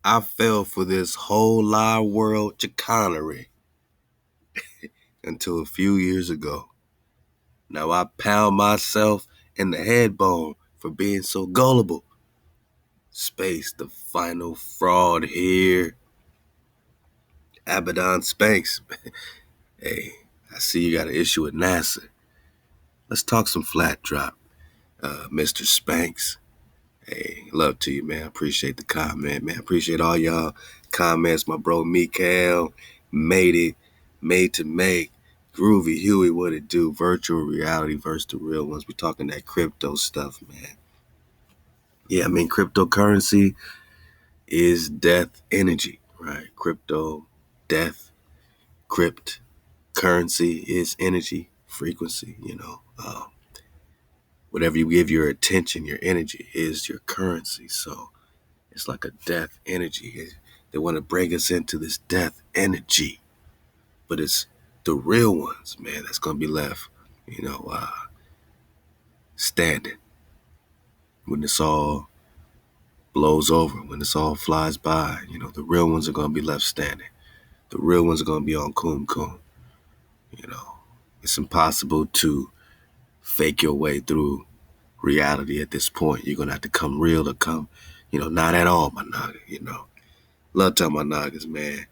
I fell for this whole live world chicanery until a few years ago. Now I pound myself in the head bone for being so gullible. Space, the final fraud here. Abaddon Spanks. Hey, I see you got an issue with NASA. Let's talk some flat drop, Mr. Spanks. Hey, love to you, man. Appreciate the comment, man. Appreciate all y'all comments. My bro Mikael made it, made to make. Groovy Huey, what it do? Virtual reality versus the real ones. We talking that crypto stuff, man. Yeah, I mean, cryptocurrency is death energy, right? Crypto, death, crypt, currency is energy, frequency, whatever you give your attention, your energy is your currency. So it's like a death energy. They want to bring us into this death energy, but it's the real ones, man, that's going to be left, standing when this all blows over, when this all flies by. The real ones are going to be left standing. The real ones are going to be on Kum Kum. It's impossible to fake your way through reality at this point. You're going to have to come real or come, not at all, my naga. Love to my nagas, man.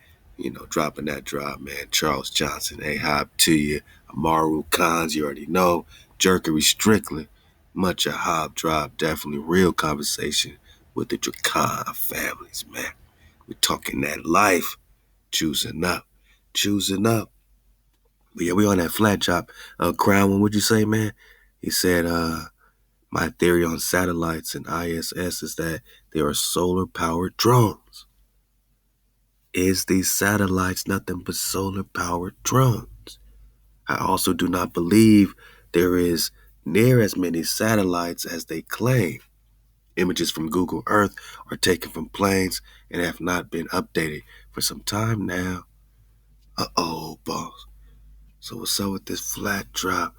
Dropping that drop, man. Charles Johnson, Ahab to you. Amaru Khans, you already know. Jerkery Strickland. Much Ahab drop. Definitely real conversation with the Drakan families, man. We're talking that life. Choosing up. Choosing up. But yeah, we on that flat drop. Crown one, what'd you say, man? He said, my theory on satellites and ISS is that they are solar-powered drones. Is these satellites nothing but solar-powered drones? I also do not believe there is near as many satellites as they claim. Images from Google Earth are taken from planes and have not been updated for some time now. Uh-oh, boss. So what's up with this flat drop?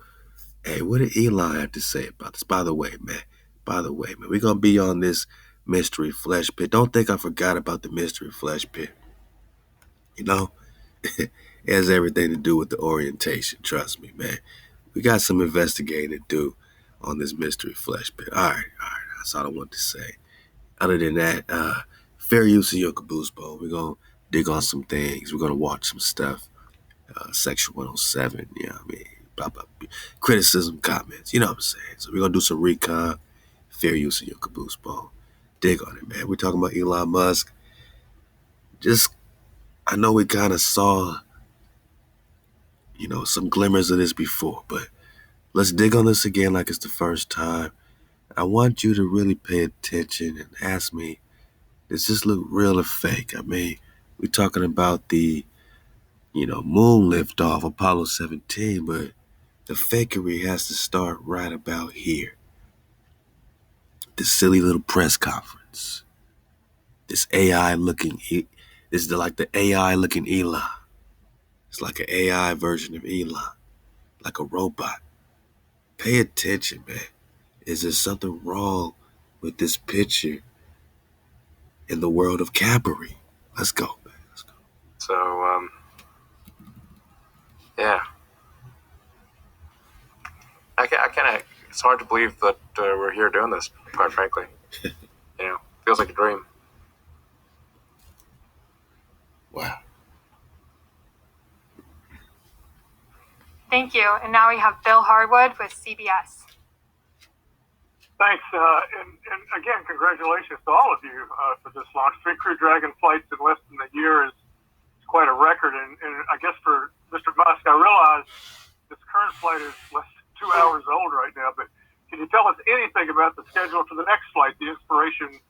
Hey, what did Elon have to say about this? By the way, man, we're going to be on this mystery flesh pit. Don't think I forgot about the mystery flesh pit. It has everything to do with the orientation. Trust me, man. We got some investigating to do on this mystery flesh pit. All right. That's all I want to say. Other than that, fair use of your caboose bone. We're going to dig on some things. We're going to watch some stuff. Section 107, blah, blah, blah. Criticism, comments, you know what I'm saying? So we're going to do some recon. Fair use of your caboose bone. Dig on it, man. We're talking about Elon Musk. I know we kind of saw some glimmers of this before, but let's dig on this again like it's the first time. I want you to really pay attention and ask me, does this look real or fake? I mean, we're talking about the, moon liftoff, Apollo 17, but the fakery has to start right about here. This silly little press conference. This AI looking, this is like the AI looking Elon. It's like an AI version of Elon, like a robot. Pay attention, man. Is there something wrong with this picture in the world of cabaret? Let's go, man. Let's go. So, yeah. I kind of, it's hard to believe that we're here doing this, quite frankly. Feels like a dream. Wow. Thank you. And now we have Bill Harwood with CBS. Thanks, and again, congratulations to all of you for this launch. 3 Crew Dragon flights in less than a year is quite a record, and I guess for Mr. Musk, I realize this current flight is less than 2 hours old right now, but can you tell us anything about the schedule for the next flight, the inspiration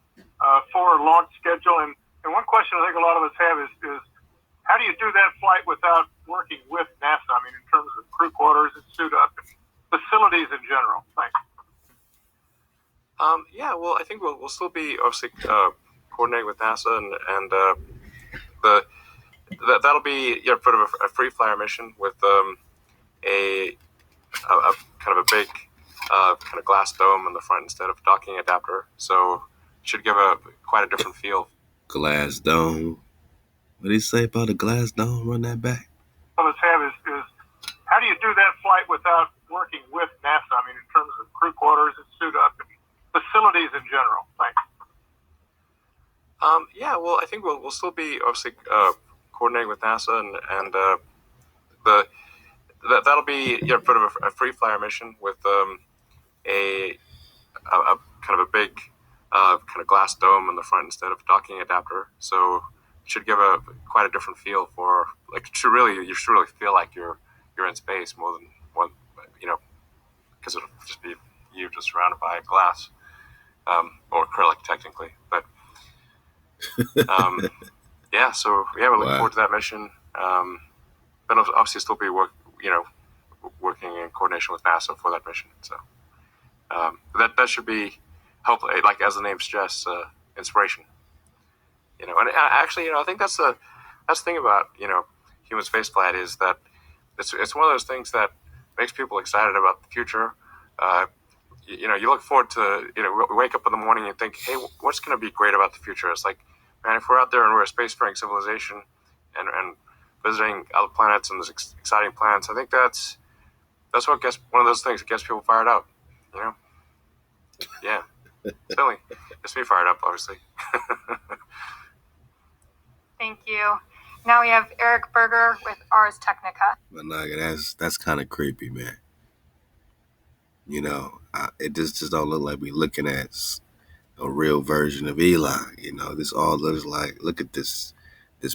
for launch schedule? And one question I think a lot of us have is how do you do that flight without working with NASA? I mean, in terms of crew quarters and suit up and facilities in general. Thanks. Yeah, well, I think we'll still be obviously coordinating with NASA, and that'll be sort of a free flyer mission with a kind of a big kind of glass dome in the front instead of docking adapter. So it should give quite a different feel Glass dome. What did he say about the glass dome? Run that back. Let's have is how do you do that flight without working with NASA? I mean, in terms of crew quarters and suit up and facilities in general. Thanks. Yeah, well, I think we'll still be obviously coordinating with NASA, and that'll be sort of a free flyer mission with a kind of a big kind of glass dome in the front instead of a docking adapter. So it should give quite a different feel for you should really feel like you're in space more than one, because it'll just be you just surrounded by glass or acrylic technically, but. Yeah, so we're looking forward to that mission. But obviously, still be working in coordination with NASA for that mission. So that should be hopefully, like as the name suggests, inspiration. And actually, I think that's the thing about human spaceflight is that it's one of those things that makes people excited about the future. You look forward to wake up in the morning and think, hey, what's going to be great about the future? It's like, man, if we're out there and we're a spacefaring civilization and visiting other planets and those exciting planets, I think that's what gets one of those things that gets people fired up. Yeah, certainly gets me fired up, obviously. Thank you. Now we have Eric Berger with Ars Technica. But Naga, that's kind of creepy, man. It just don't look like we looking at a real version of Elon. This all looks like, look at this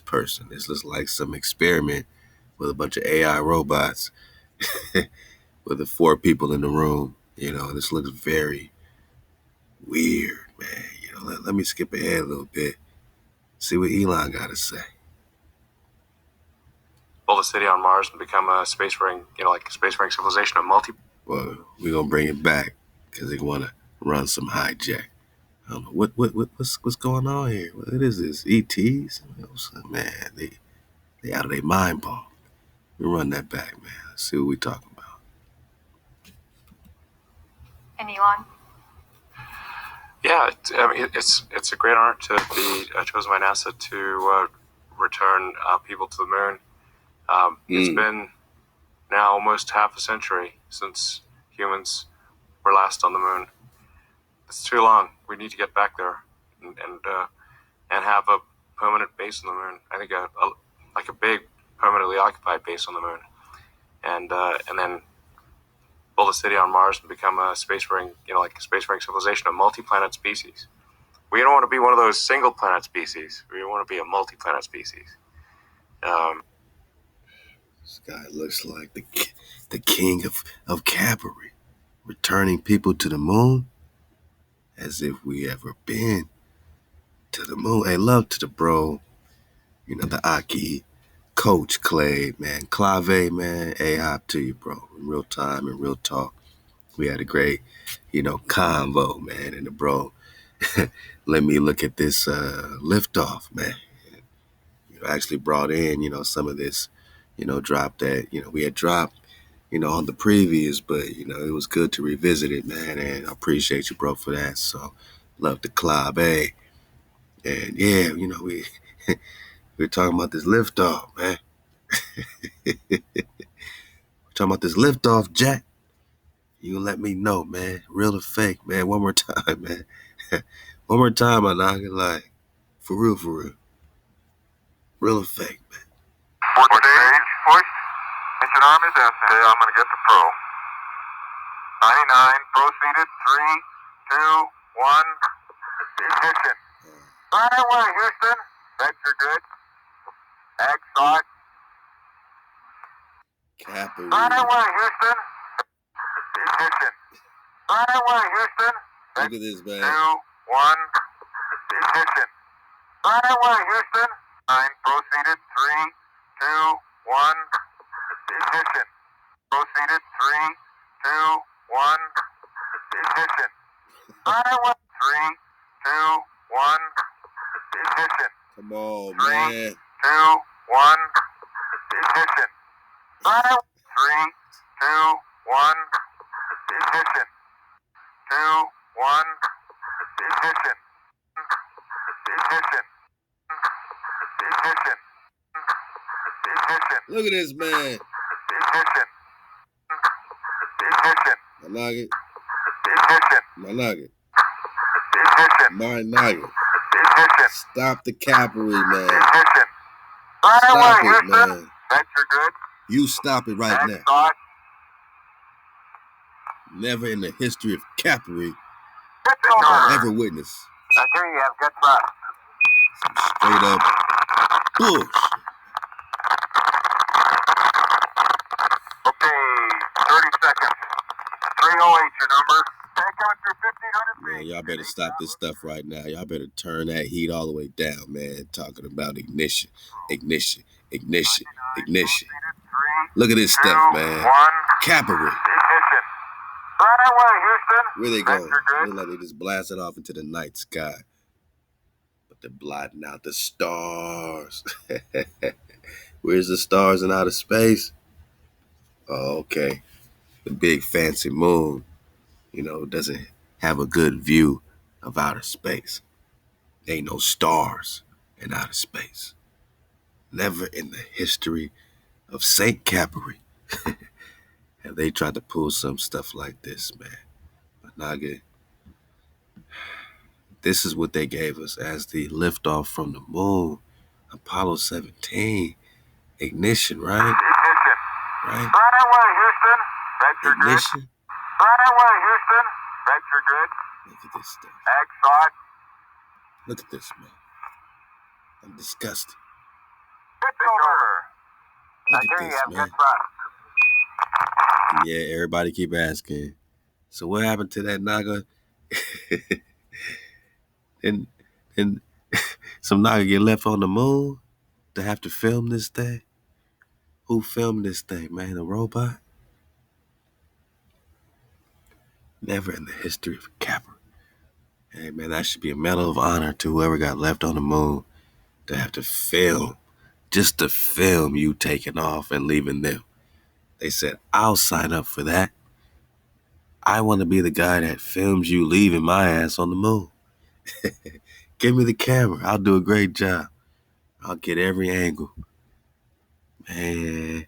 person. This looks like some experiment with a bunch of AI robots with the 4 people in the room. This looks very weird, man. Let me skip ahead a little bit. See what Elon got to say. Build a city on Mars and become a spacefaring, like a spacefaring civilization of Well, we're gonna bring it back because they want to run some hijack. I don't know what's going on here. What is this? ETs? Man, they out of their mind ball. We run that back, man. Let's see what we talking about. And Elon. Yeah, it's a great honor to be chosen by NASA to return people to the moon. It's been now almost half a century since humans were last on the moon. It's too long. We need to get back there and have a permanent base on the moon. I think a big permanently occupied base on the moon, and then build a city on Mars and become a spacefaring, like a spacefaring civilization of multi-planet species. We don't want to be one of those single planet species. We want to be a multi-planet species. This guy looks like the king of cavalry, returning people to the moon as if we ever been to the moon. Hey, love to the bro, the Aki, Coach Clay, man, Clave, man, Ahab to you, bro. In real time and real talk. We had a great, convo, man, and the bro let me look at this liftoff, man. Actually brought in, some of this, drop that, we had dropped, on the previous, but, it was good to revisit it, man, and I appreciate you, bro, for that. So, love the club, eh? And, yeah, we're talking about this liftoff, man. We're talking about this liftoff, Jack. You let me know, man. Real or fake, man. One more time, man. One more time, I'm not gonna lie. For real. Real or fake, man. Fourth stage, push. Mission arm is essay. I'm going to get the pro. 99, proceeded. 3, 2, 1. Ignition. Right away, Houston. Vents are good. Ag thought. Capital. Right away, Houston. Ignition. Right away, Houston. Look at this, man. 2, 1. Ignition. Right away, Houston. 9, proceeded. 3, 2, 1. Ignition. Proceeded. 3, 2, 1. Ignition. Right away. 3, 2, 1. Ignition. Come on, 3, man. 2, 1. Ignition. Right away. 3, 2, 1. Ignition. 2, 1. Ignition. Ignition. Ignition. Ignition. Look at this man. Ignition. Ignition. My nugget. Ignition. My nugget. Ignition. My nugget. Ignition. Stop the cavalry, man. Ignition. Stop it, Houston. man. Vector good. You stop it right now. Thought. Never in the history of cavalry Victor. ever witnessed I hear you have good thrust. some straight up bullshit. Okay, 30 seconds. 308 your number. Take coming through 1,500 feet. Man, y'all better stop this stuff right now. Y'all better turn that heat all the way down, man. Talking about ignition, ignition, ignition, ignition. Look at this stuff, man. Cavalry. Ignition. Right away, Houston. Where they going? Vector good. Look like they just blasted off into the night sky. But they're blotting out the stars. Where's the stars in outer space? Oh, okay. The big fancy moon, doesn't have a good view of outer space. Ain't no stars in outer space. Never in the history of St. Capri have they tried to pull some stuff like this, man. But Naga, this is what they gave us as the liftoff from the moon. Apollo 17. Ignition, right? Ignition. Right? Right away, Houston. Vector good. Ignition. Right away, Houston. Vector good. Look at this stuff. Ag thought. Look at this, man. I'm disgusted. Victor. Look I at hear you this, have man. good thrust. Yeah, everybody keep asking. So what happened to that Naga? and some Naga get left on the moon to have to film this thing? Who filmed this thing, man? A robot? Never in the history of Capra. Hey, man, that should be a medal of honor to whoever got left on the moon to have to film, just to film you taking off and leaving them. They said, I'll sign up for that. I want to be the guy that films you leaving my ass on the moon. Give me the camera. I'll do a great job. I'll get every angle. Man,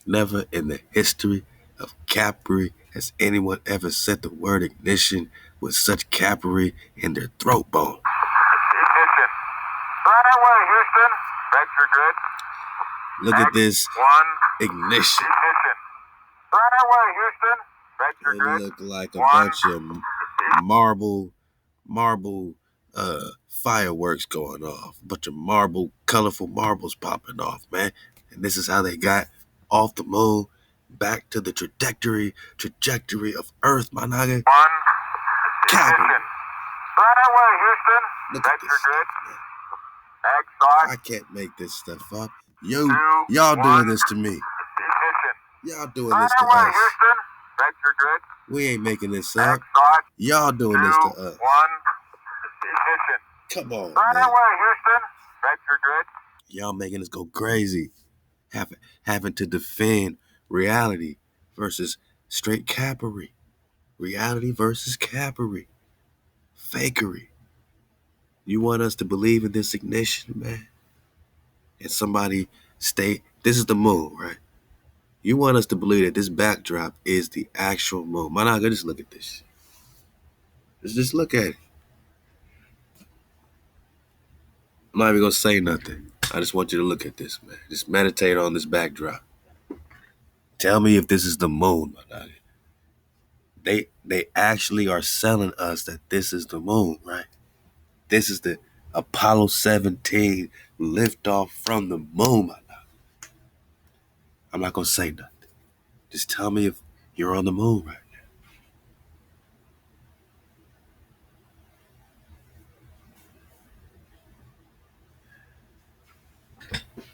never in the history of Capri has anyone ever said the word ignition with such Capri in their throat bone. Ignition. Right away, Houston. Vector good. Look at this One. ignition. Ignition. Right away, Houston. Vector It good. looked like a bunch of marble fireworks going off. A bunch of colorful marbles popping off, man. And this is how they got off the moon back to the trajectory of Earth, my nigga. One. Capri. Ignition. Right away, Houston. Look at Vector this good. stuff, man. Ag thought. I can't make this stuff up. Two, Y'all doing one. this to me. Ignition. Y'all doing Right this to away, us. Houston. Vector good. We ain't making this Ag up. thought. Y'all doing this Two, to us. one. Ignition. Come on, Right man. away, Houston. Vector good. Y'all making us go crazy. Having to defend reality versus straight Capri. Reality versus Capri. Fakery. You want us to believe in this ignition, man? And somebody this is the moon, right? You want us to believe that this backdrop is the actual moon. Man, I just look at this. Just look at it. I'm not even gonna say nothing. I just want you to look at this, man. Just meditate on this backdrop. Tell me if this is the moon, man. They actually are selling us that this is the moon, right? This is the Apollo 17 liftoff from the moon, man. I'm not gonna say nothing. Just tell me if you're on the moon right now.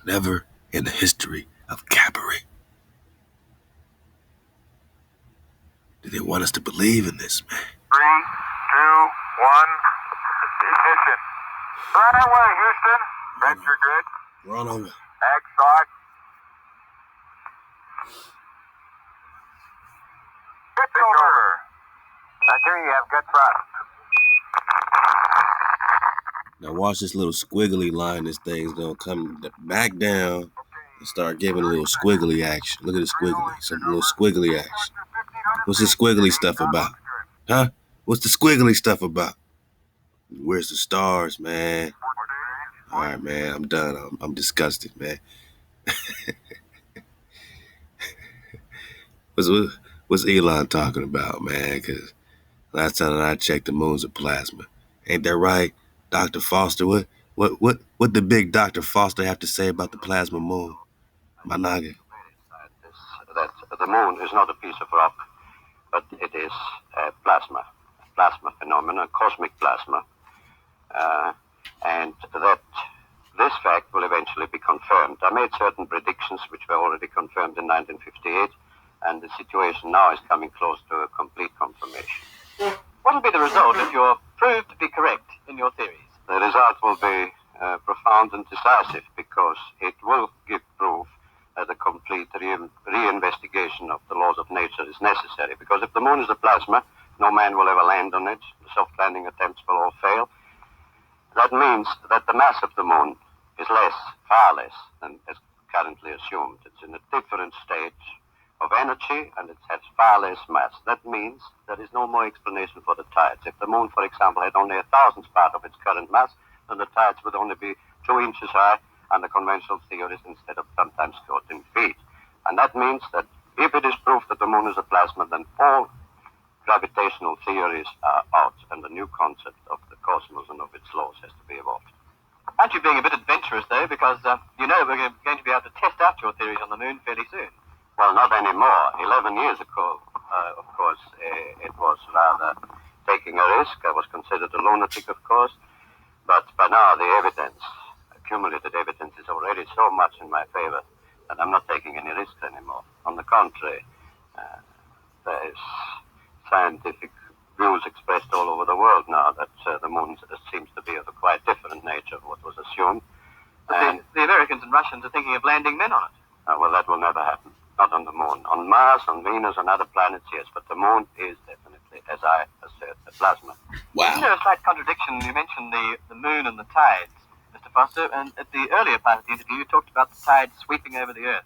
Never in the history of Capri did they want us to believe in this, man. 3, 2, 1. Ignition. Right away, Houston. Vector good. Run over. Ag thought. Victor. I hear you have good thrust. Now watch this little squiggly line. This thing's gonna come back down and start giving a little squiggly action. Look at the squiggly. Some little squiggly action. What's the squiggly stuff about? Huh? What's the squiggly stuff about? Where's the stars, man? All right, man. I'm done. I'm disgusted, man. What's Elon talking about, man? Because last time I checked, the moon's a plasma. Ain't that right, Dr. Foster? What the big Dr. Foster have to say about the plasma moon? Managa. That the moon is not a piece of rock, but it is a plasma phenomena, cosmic plasma, and that this fact will eventually be confirmed. I made certain predictions which were already confirmed in 1958, and the situation now is coming close to a complete confirmation. What will be the result if you're proved to be correct in your theories? The result will be profound and decisive, because it will give proof that a complete reinvestigation of the laws of nature is necessary. Because if the moon is a plasma, no man will ever land on it. The soft landing attempts will all fail. That means that the mass of the moon is far less than is currently assumed. It's in a different state of energy, and it has far less mass. That means there is no more explanation for the tides. If the moon, for example, had only 1,000th part of its current mass, then the tides would only be 2 inches high under conventional theories instead of sometimes 14 feet. And that means that if it is proved that the moon is a plasma, then all gravitational theories are out, and the new concept of the cosmos and of its laws has to be evolved. Aren't you being a bit adventurous, though, because we're going to be able to test out your theories on the moon fairly soon? Well, not anymore. 11 years ago, of course, it was rather taking a risk. I was considered a lunatic, of course. But by now, the evidence, accumulated evidence, is already so much in my favor that I'm not taking any risks anymore. On the contrary, there is scientific views expressed all over the world now that the moon seems to be of a quite different nature of what was assumed. But the Americans and Russians are thinking of landing men on it. Well, that will never happen. Not on the moon. On Mars, on Venus, on other planets, yes. But the moon is definitely, as I assert, a plasma. Wow. Isn't there a slight contradiction? You mentioned the moon and the tides, Mr. Foster, and at the earlier part of the interview, you talked about the tides sweeping over the Earth.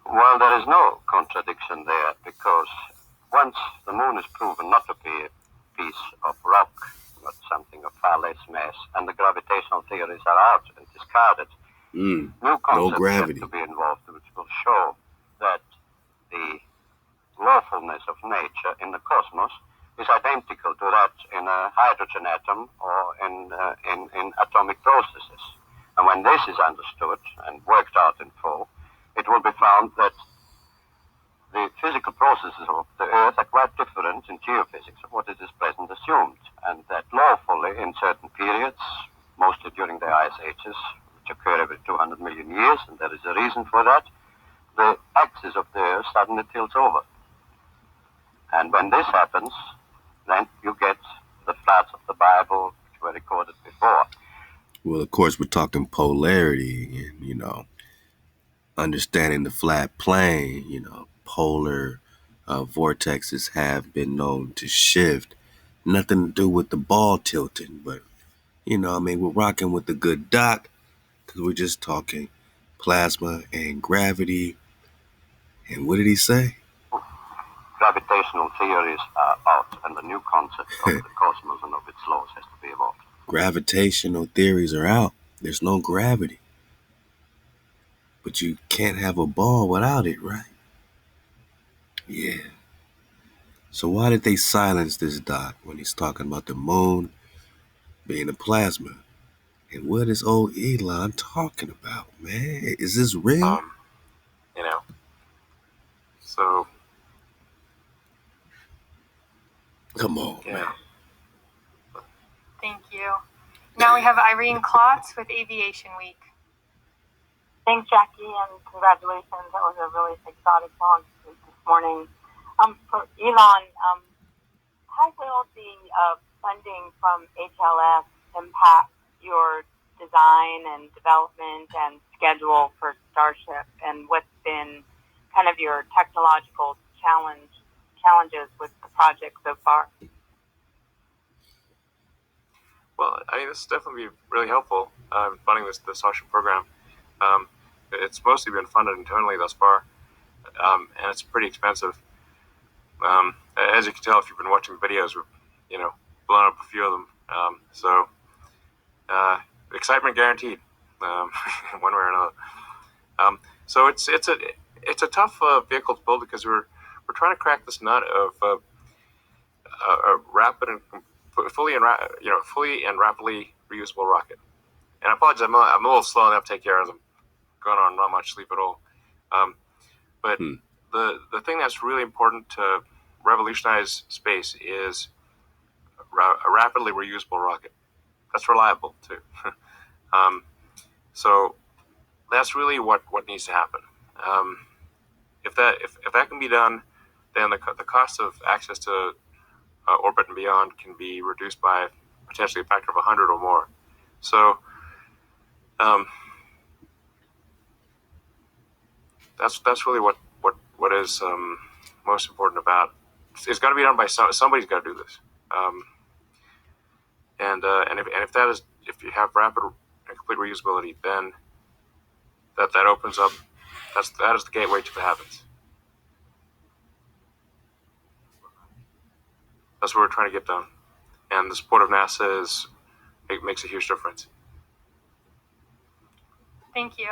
Well, there is no contradiction there, because once the moon is proven not to be a piece of rock, but something of far less mass, and the gravitational theories are out and discarded, new concepts have to be involved, which will show that the lawfulness of nature in the cosmos is identical to that in a hydrogen atom or in atomic processes. And when this is understood and worked out in full, it will be found that the physical processes of the Earth are quite different in geophysics of what is present assumed, and that lawfully in certain periods, mostly during the ice ages, which occur every 200 million years, and there is a reason for that, the axis of the Earth suddenly tilts over. And when this happens, then you get the floods of the Bible, which were recorded before. Well, of course, we're talking polarity and, understanding the flat plane, polar vortexes have been known to shift. Nothing to do with the ball tilting, but, we're rocking with the good doc, because we're just talking plasma and gravity. And what did he say? Gravitational theories are out, and the new concept of the cosmos and of its laws has to be evolved. Gravitational theories are out. There's no gravity. But you can't have a ball without it, right? Yeah. So why did they silence this doc when he's talking about the moon being a plasma? And what is old Elon talking about, man? Is this real? So Come on, man. Thank you. Now we have Irene Klotz with Aviation Week. Thanks, Jackie, and congratulations. That was a really exotic launch this morning. For Elon, how will the funding from HLS impact your design and development and schedule for Starship, and what's been kind of your technological challenges with the project so far? Well, I mean, this is definitely really helpful funding the Starship program. It's mostly been funded internally thus far, and it's pretty expensive. As you can tell if you've been watching the videos, we've blown up a few of them. So excitement guaranteed, one way or another. So it's a tough vehicle to build because we're trying to crack this nut of a rapid and fully and rapidly reusable rocket. And I apologize, I'm a little slow in the uptake here as I'm going on not much sleep at all. But the thing that's really important to revolutionize space is a rapidly reusable rocket that's reliable too. So that's really what needs to happen. If that can be done, then the cost of access to orbit and beyond can be reduced by potentially a factor of 100 or more. So that's really what is most important about. It's got to be done by somebody's got to do this. And if you have rapid and complete reusability, then that opens up. That is the gateway to the heavens. That's what we're trying to get done, and the support of NASA makes a huge difference. Thank you.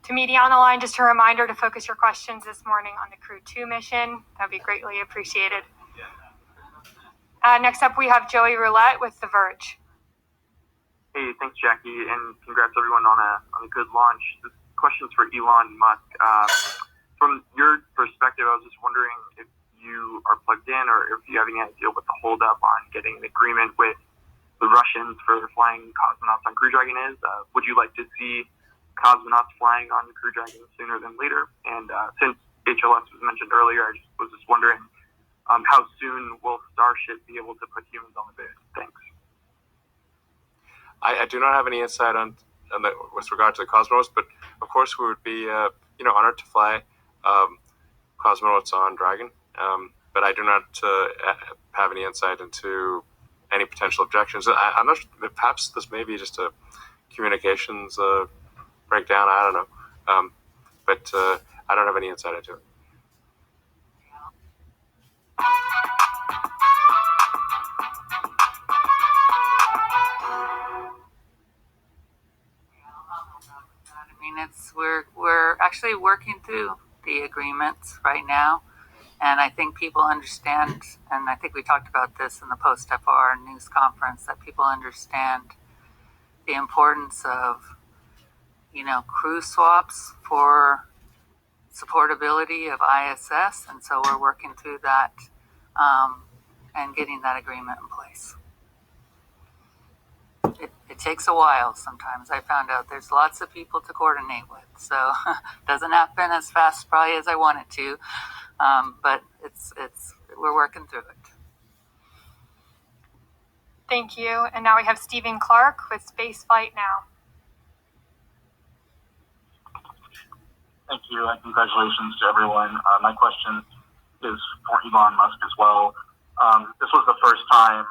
To media on the line, just a reminder to focus your questions this morning on the Crew 2 mission. That would be greatly appreciated. Next up, we have Joey Roulette with The Verge. Hey, thanks, Jackie, and congrats everyone on a good launch. This question's for Elon Musk. From your perspective, I was just wondering if you are plugged in or if you have any idea what the holdup on getting an agreement with the Russians for flying cosmonauts on Crew Dragon is. Would you like to see cosmonauts flying on Crew Dragon sooner than later? And since HLS was mentioned earlier, I was just wondering how soon will Starship be able to put humans on the base? Thanks. I do not have any insight on with regard to the cosmonauts, but of course we would be honored to fly cosmonauts on Dragon. But I do not have any insight into any potential objections. I'm not sure, perhaps this may be just a communications breakdown. I don't know, but I don't have any insight into it. I mean, we're actually working through the agreements right now, and I think people understand, and I think we talked about this in the post-FR news conference, that people understand the importance of, crew swaps for supportability of ISS, and so we're working through that and getting that agreement in place. It takes a while sometimes. I found out there's lots of people to coordinate with, so it doesn't happen as fast probably as I want it to, but we're working through it. Thank you. And now we have Stephen Clark with Spaceflight Now. Thank you, and congratulations to everyone. My question is for Elon Musk as well. This was the first time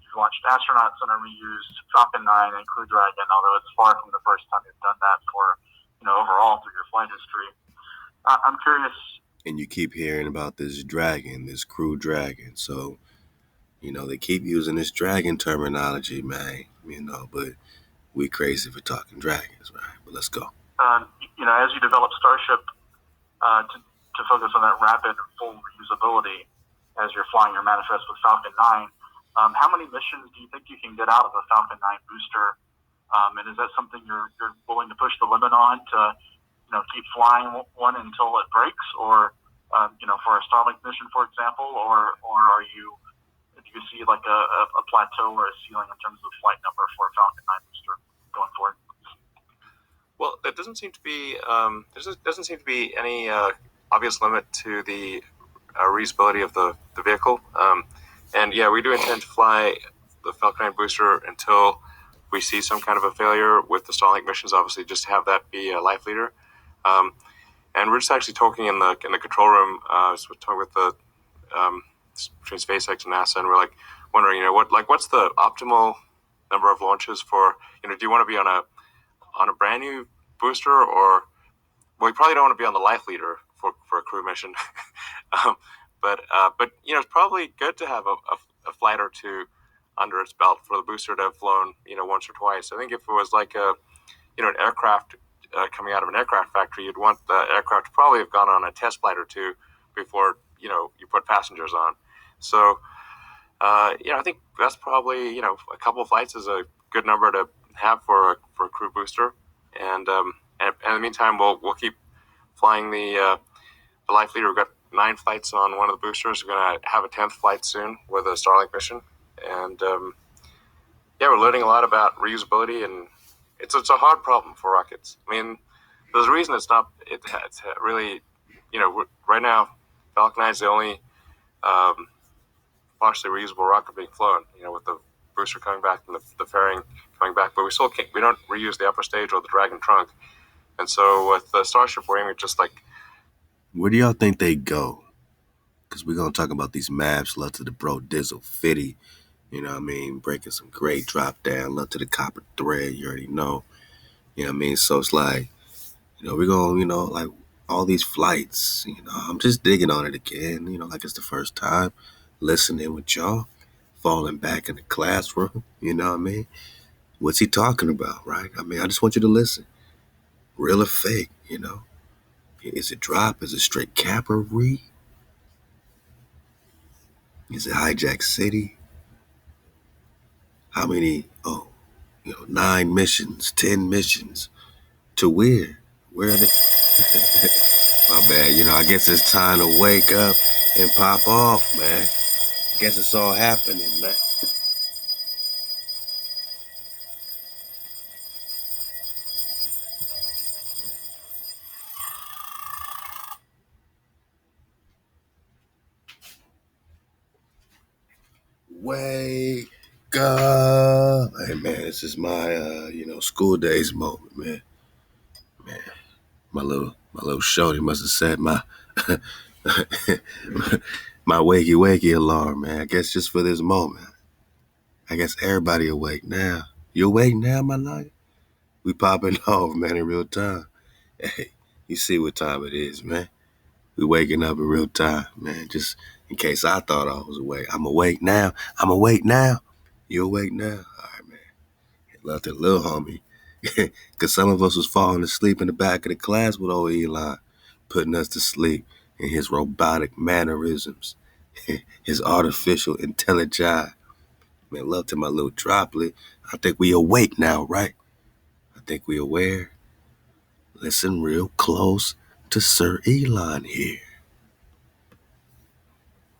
you've launched astronauts on a reused Falcon 9 and Crew Dragon, although it's far from the first time you've done that for, overall through your flight history. I'm curious. And you keep hearing about this Dragon, this Crew Dragon. So, they keep using this Dragon terminology, man, but we crazy for talking dragons, right? But let's go. As you develop Starship to focus on that rapid full reusability as you're flying your manifest with Falcon 9, how many missions do you think you can get out of a Falcon 9 booster? And is that something you're willing to push the limit on to, keep flying one until it breaks, or for a Starlink mission, for example, or do you see like a plateau or a ceiling in terms of flight number for a Falcon 9 booster going forward? Well, there doesn't seem to be any obvious limit to the reusability of the vehicle. And yeah, we do intend to fly the Falcon 9 booster until we see some kind of a failure with the Starlink missions, obviously, just to have that be a life leader. And we're just actually talking in the control room, so we're talking with the between SpaceX and NASA, and we're like wondering, what's the optimal number of launches for, do you want to be on a brand new booster, or, well, you probably don't want to be on the life leader for a crew mission. But it's probably good to have a flight or two under its belt for the booster to have flown, once or twice. I think if it was like an aircraft coming out of an aircraft factory, you'd want the aircraft to probably have gone on a test flight or two before, you put passengers on. So, I think that's probably, a couple of flights is a good number to have for a crew booster. And in the meantime, we'll keep flying the life leader. We've got 9 flights on one of the boosters. We're going to have a 10th flight soon with a Starlink mission. And we're learning a lot about reusability, and it's a hard problem for rockets. I mean, there's a reason it's really, right now, Falcon 9 is the only partially reusable rocket being flown, with the booster coming back and the fairing coming back, but we don't reuse the upper stage or the Dragon trunk. And so with the Starship, we're aiming just like... Where do y'all think they go? Because we're going to talk about these maps. Love to the bro Dizzle Fitty. You know what I mean? Breaking some great drop down. Love to the copper thread. You already know. You know what I mean? So it's like, we're going, like all these flights. I'm just digging on it again. Like it's the first time listening with y'all. Falling back in the classroom. You know what I mean? What's he talking about, right? I mean, I just want you to listen. Real or fake, Is it drop? Is it straight cavalry? Is it hijack city? How many? 9 missions, 10 missions. To where? Where are they? My bad. I guess it's time to wake up and pop off, man. Guess it's all happening, man. Wake up. Hey, man, this is my, school days moment, man. Man, my little shorty must have set my my wakey alarm, man. I guess just for this moment. I guess everybody awake now. You awake now, my life? We popping off, man, in real time. Hey, you see what time it is, man. We waking up in real time, man. Just in case I thought I was awake. I'm awake now. You awake now? All right, man. Love to the little homie. Because some of us was falling asleep in the back of the class with old Elon, putting us to sleep in his robotic mannerisms, his artificial intelligence. Man, love to my little droplet. I think we awake now, right? I think we aware. Listen real close to Sir Elon here.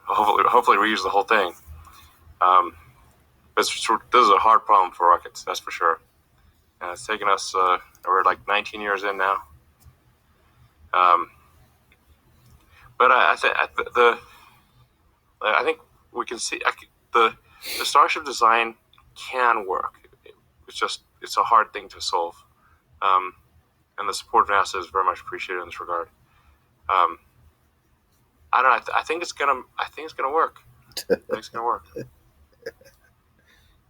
Hopefully reuse the whole thing. This is a hard problem for rockets, that's for sure. It's taken us, we're like 19 years in now. But I think we can see the Starship design can work. It's a hard thing to solve. And the support of NASA is very much appreciated in this regard. I don't know. I think it's gonna work.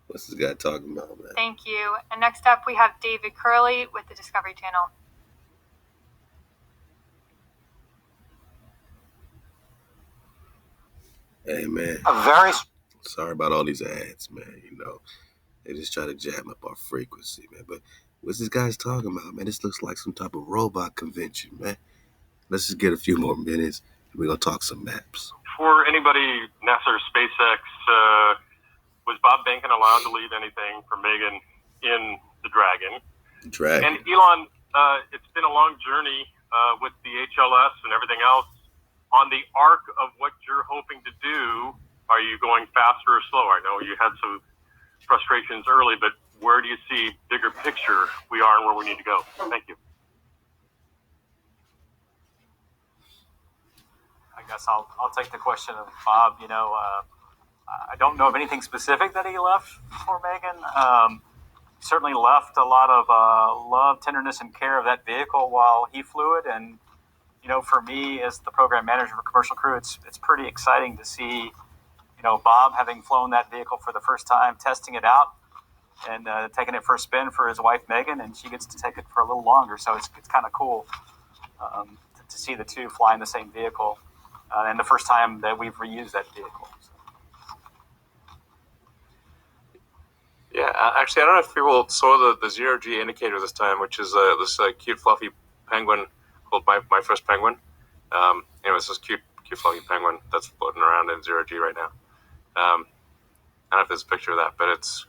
What's this guy talking about, man? Thank you. And next up, we have David Curley with the Discovery Channel. Hey, man. Sorry about all these ads, man. They just try to jam up our frequency, man. But what's this guy's talking about, man? This looks like some type of robot convention, man. Let's just get a few more minutes, and we're going to talk some maps. For anybody, NASA or SpaceX, was Bob Behnken allowed to lead anything from Megan in the Dragon? And Elon, it's been a long journey with the HLS and everything else. On the arc of what you're hoping to do, are you going faster or slower? I know you had some frustrations early, but where do you see bigger picture we are and where we need to go? Thank you. I guess I'll take the question of Bob. I don't know of anything specific that he left for Megan. Certainly left a lot of love, tenderness, and care of that vehicle while he flew it. And, for me as the program manager for Commercial Crew, it's pretty exciting to see, Bob having flown that vehicle for the first time, testing it out, and taking it for a spin for his wife Megan, and she gets to take it for a little longer. So it's kind of cool to see the two fly in the same vehicle, and the first time that we've reused that vehicle. So. Yeah, actually, I don't know if people saw the zero-G indicator this time, which is this cute, fluffy penguin called my first penguin. It's this cute, fluffy penguin that's floating around in zero-G right now. I don't know if there's a picture of that, but it's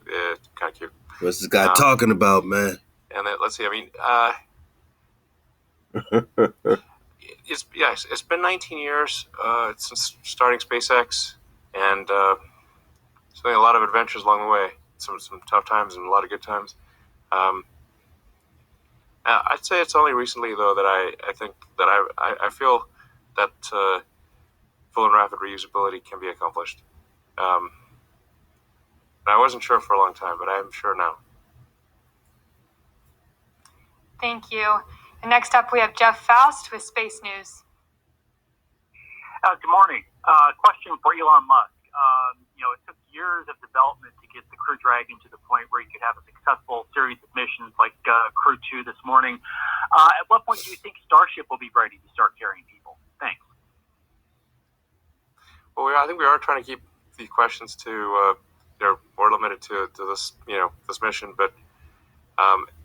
kind of cute. What's this guy talking about, man? And then, let's see. I mean, it's been 19 years since starting SpaceX, and it's been a lot of adventures along the way. Some tough times and a lot of good times. I'd say it's only recently, though, that I think that I feel that full and rapid reusability can be accomplished. I wasn't sure for a long time, but I am sure now. Thank you. And next up, we have Jeff Faust with Space News. Good morning. Question for Elon Musk. It took years of development to get the Crew Dragon to the point where you could have a successful series of missions like Crew 2 this morning. At what point do you think Starship will be ready to start carrying people? Thanks. Well, I think we are trying to keep the questions to more limited to this this mission, but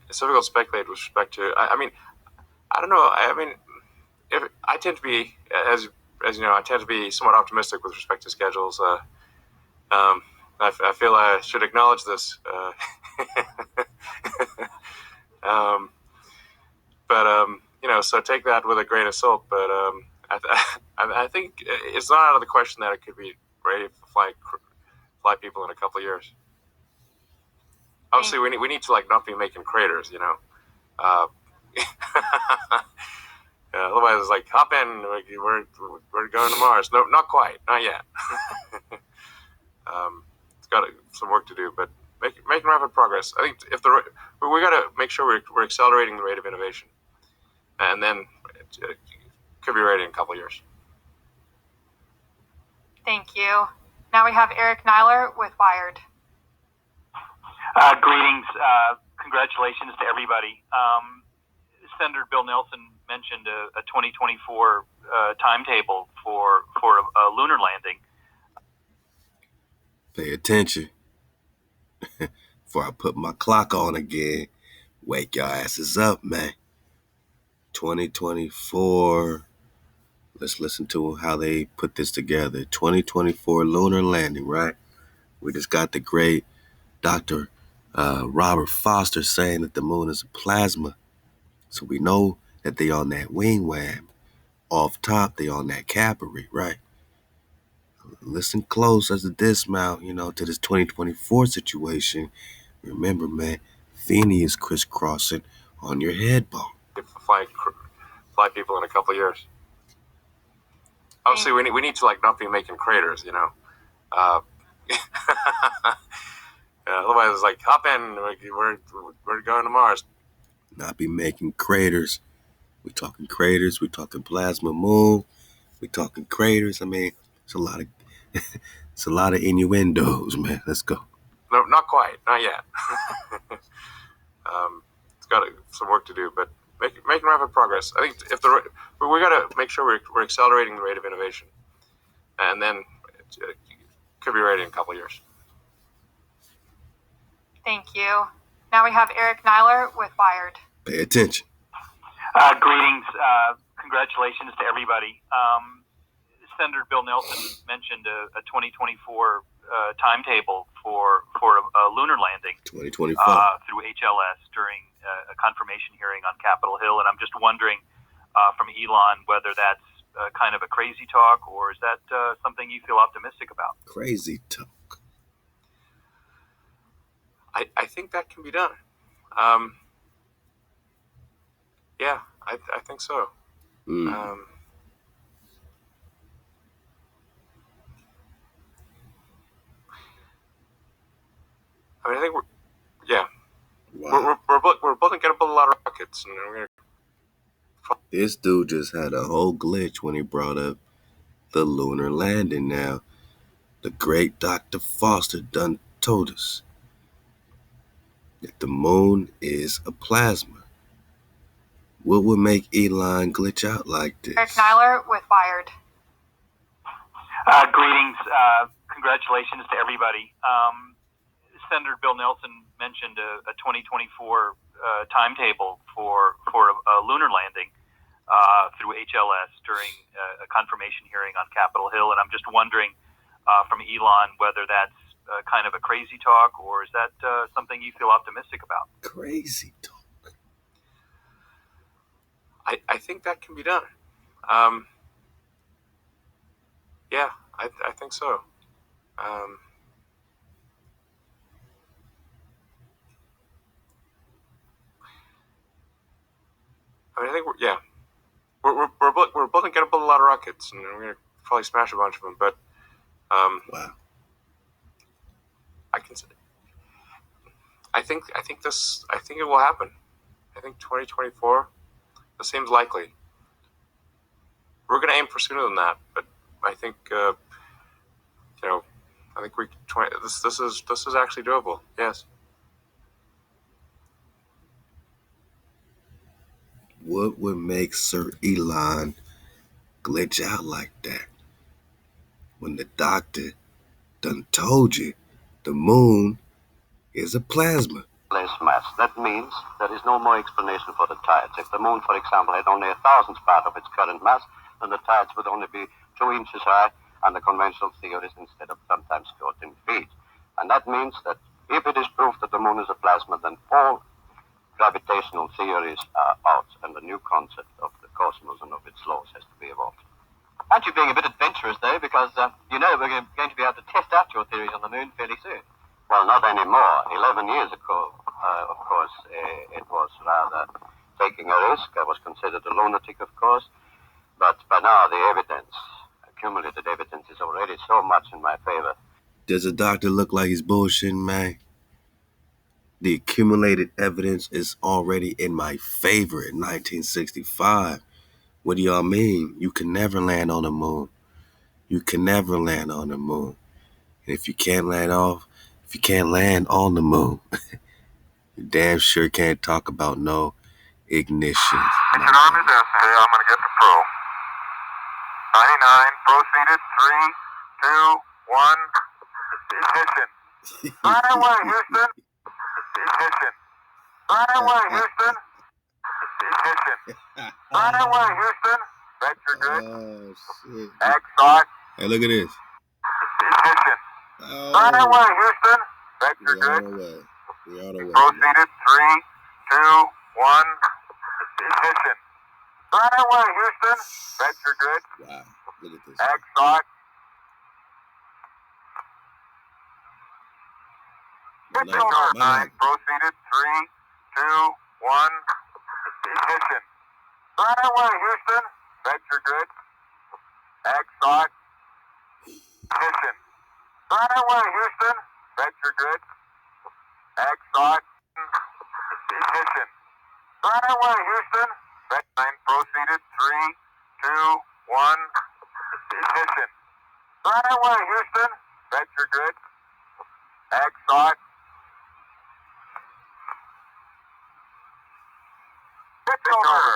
it's difficult to speculate with respect to. I mean, I don't know. I mean, I tend to be as you know, I tend to be somewhat optimistic with respect to schedules. I feel I should acknowledge this. So take that with a grain of salt. But I think it's not out of the question that it could be ready to fly people in a couple of years. Obviously, we need to not be making craters, otherwise, it's hop in. We're going to Mars. No, not quite, not yet. It's got some work to do, but making rapid progress. I think we got to make sure we're accelerating the rate of innovation, and then it could be ready in a couple of years. Thank you. Now we have Eric Nyler with Wired. Greetings. Congratulations to everybody. Senator Bill Nelson mentioned a 2024 timetable for a lunar landing. Pay attention. Before I put my clock on again, wake your asses up, man. 2024. Let's listen to how they put this together. 2024 lunar landing, right? We just got the great Dr. Robert Foster saying that the moon is a plasma. So we know that they on that wing wham. Off top, they on that capillary, right? Listen close as a dismount, to this 2024 situation. Remember, man, Feeny is crisscrossing on your head bone. Fly people in a couple of years. Obviously, we need to not be making craters, Otherwise, it's hop in. We're going to Mars. Not be making craters. We talking craters. We talking plasma moon. We talking craters. I mean, it's a lot of innuendos, man. Let's go. No, not quite, not yet. It's got some work to do, but making rapid progress. I think we got to make sure we're accelerating the rate of innovation, and then it could be ready in a couple of years. Thank you. Now we have Eric Nyler with Wired. Pay attention. Greetings. Congratulations to everybody. Senator Bill Nelson mentioned a 2024 timetable for a lunar landing 2025 through HLS during a confirmation hearing on Capitol Hill, and I'm just wondering from Elon whether that's kind of a crazy talk, or is that something you feel optimistic about? Crazy talk. I think that can be done. Yeah, I think so. I think we're building a lot of rockets, and we're gonna. This dude just had a whole glitch when he brought up the lunar landing. Now, the great Dr. Foster done told us If the moon is a plasma, what would make Elon glitch out like this? Eric Nyler with Wired. Greetings. Congratulations to everybody. Senator Bill Nelson mentioned a 2024 timetable for a lunar landing through HLS during a confirmation hearing on Capitol Hill, and I'm just wondering from Elon whether that's kind of a crazy talk, or is that something you feel optimistic about? Crazy talk. I think that can be done. Yeah, I think so. I mean, I think we're building get a lot of rockets, and we're gonna probably smash a bunch of them. But wow, I think it will happen. I think 2024. This seems likely. We're gonna aim for sooner than that, but I think I think this is actually doable. Yes. What would make Sir Elon glitch out like that? When the doctor done told you the moon is a plasma. Less mass. That means there is no more explanation for the tides. If the moon, for example, had only 1,000th part of its current mass, then the tides would only be 2 inches high under conventional theories instead of sometimes 14 feet. And that means that if it is proved that the moon is a plasma, then all gravitational theories are out, and the new concept of the cosmos and of its laws has to be evolved. Aren't you being a bit adventurous, though, because we're going to be able to test out your theories on the moon fairly soon? Well, not anymore. 11 years ago, of course, it was rather taking a risk. I was considered a lunatic, of course. But by now, the evidence, accumulated evidence, is already so much in my favor. Does the doctor look like he's bullshitting, man? The accumulated evidence is already in my favor in 1965. What do y'all mean? You can never land on the moon. You can never land on the moon. And if you can't land on the moon, you damn sure can't talk about no ignition. Mission arm is yesterday. I'm going to get the pro. 99, proceeded, 3, 2, 1, ignition. Right away, Houston. Ignition. Right away, Houston. Ignition. Right away, Houston. Vector good. Oh, shit. Exot. Hey, look at this. Ignition. Oh. Right away, Houston. Vector good. We on the way. Proceeded, 3, 2, 1, ignition. Right away, Houston. Vector good. Wow, look at this. Exot. Mission 9, proceeded, 3, 2, 1, ignition. Right away, Houston. Vector good. Exot. Ignition. Right away, Houston. Vector good. Exot. Ignition. Right away, Houston. Vector 9, proceeded, 3, 2, 1, ignition. Right away, Houston. Vector good. Exot. Pitch over.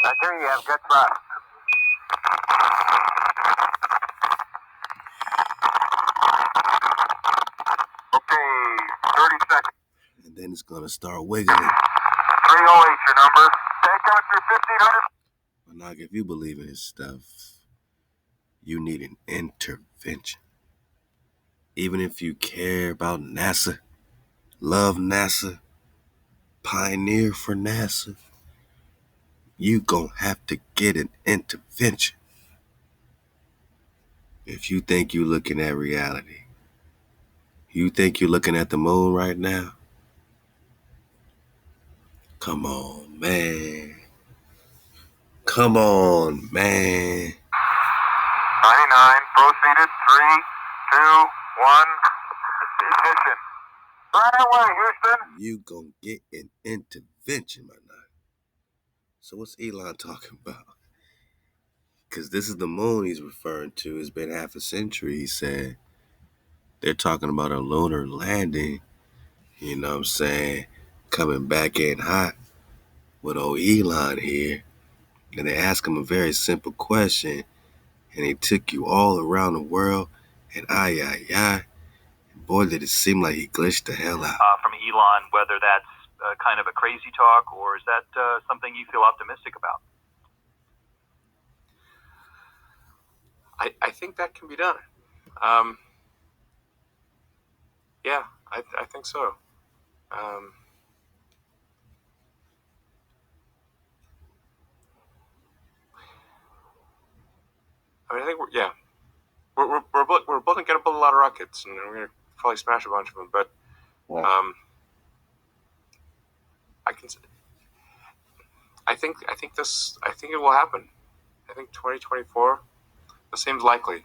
Vector, you have good thrust. Okay, 30 seconds. And then it's going to start wiggling. 308 your number. Take out your 1500. But now, if you believe in this stuff, you need an intervention. Even if you care about NASA, love NASA, pioneer for NASA, you gonna have to get an intervention. If you think you're looking at reality, you think you're looking at the moon right now? Come on, man. Come on, man. 99, proceeded, 3, 2, 1, ignition. Right away, Houston. You gonna get an intervention, my night. So what's Elon talking about? Because this is the moon he's referring to. It's been half a century, he said. They're talking about a lunar landing. You know what I'm saying? Coming back in hot with old Elon here. And they asked him a very simple question. And he took you all around the world. And boy, did it seem like he glitched the hell out. From Elon, whether that's kind of a crazy talk, or is that something you feel optimistic about? I think that can be done. Yeah, I think so. I mean, I think we're building a lot of rockets, and we're gonna probably smash a bunch of them. But I think it will happen. I think 2024. That seems likely.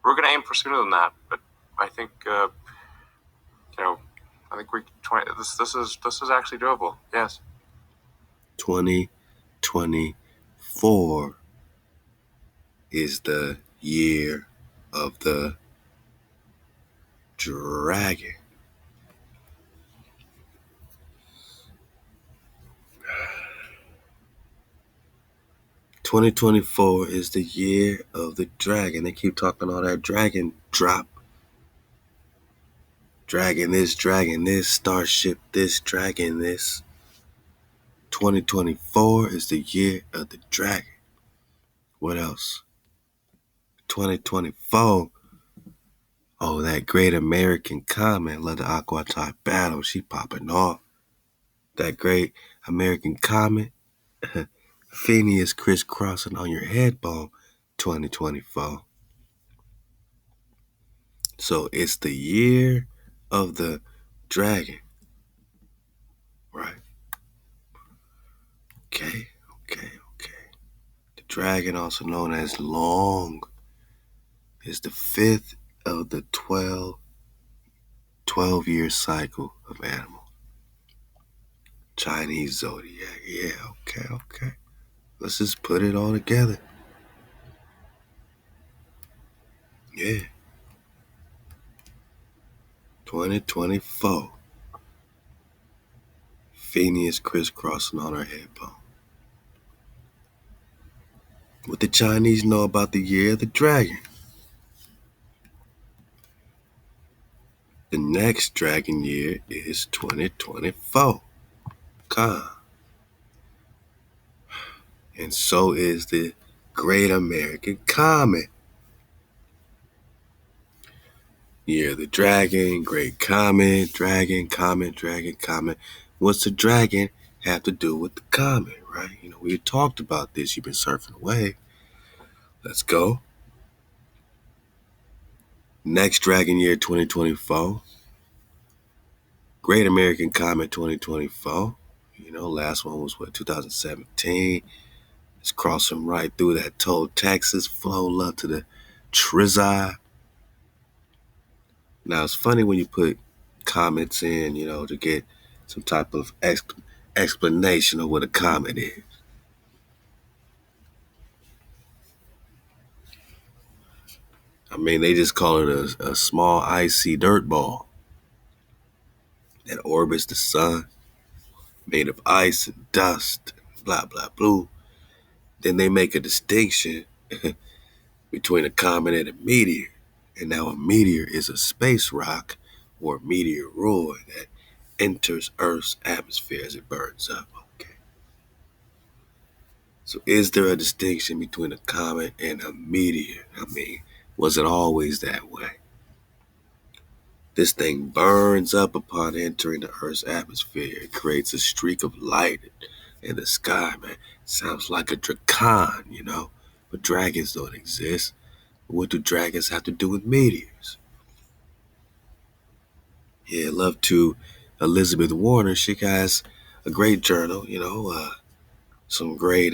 We're gonna aim for sooner than that, but I think I think this is actually doable. Yes. 2024 is the year of the dragon. "2024 is the year of the dragon." They keep talking all that dragon drop. Dragon this, starship this, dragon this. 2024 is the year of the dragon. What else? 2024. Oh, that great American comet, love the Aqua type battle. She popping off. That great American comet. Phineas crisscrossing on your head bone. 2024. So it's the year of the dragon. Right. Okay. The dragon, also known as Long, is the 5th of the 12-year cycle of animals. Chinese zodiac. Yeah, okay. Let's just put it all together. Yeah. 2024. Phineas crisscrossing on her head bone. What the Chinese know about the year of the dragon? The next dragon year is 2024. And so is the Great American Comet. Year of the Dragon, Great Comet, Dragon, Comet, Dragon, Comet. What's the dragon have to do with the comet, right? We talked about this. You've been surfing away. Let's go. Next dragon year, 2024. Great American Comet, 2024. Last one was 2017. It's crossing right through that toll Texas, flow love to the Trizai. Now, it's funny when you put comets in, to get some type of explanation of what a comet is. I mean, they just call it a small icy dirt ball that orbits the sun, made of ice and dust, blah, blah, blah. Then they make a distinction between a comet and a meteor. And now a meteor is a space rock or meteoroid that enters Earth's atmosphere as it burns up. Okay. So is there a distinction between a comet and a meteor? I mean, was it always that way? This thing burns up upon entering the Earth's atmosphere. It creates a streak of light in the sky, man. Sounds like a dracon, but dragons don't exist. What do dragons have to do with meteors? Yeah, love to Elizabeth Warner. She has a great journal, some great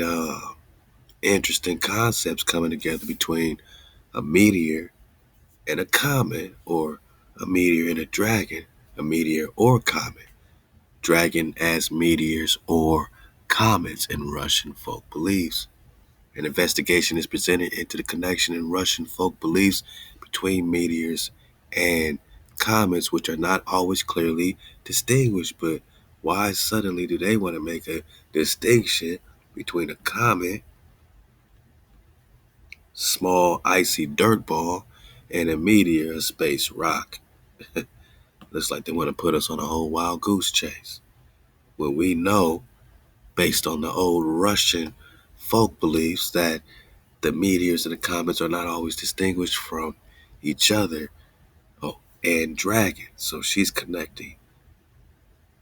interesting concepts coming together between a meteor and a comet, or a meteor and a dragon, a meteor or comet. Dragon as meteors or comets in Russian folk beliefs. An investigation is presented into the connection in Russian folk beliefs between meteors and comets, which are not always clearly distinguished. But why suddenly do they want to make a distinction between a comet, small icy dirt ball, and a meteor, a space rock? Looks like they want to put us on a whole wild goose chase. When we know, based on the old Russian folk beliefs, that the meteors and the comets are not always distinguished from each other. Oh, and dragons. So she's connecting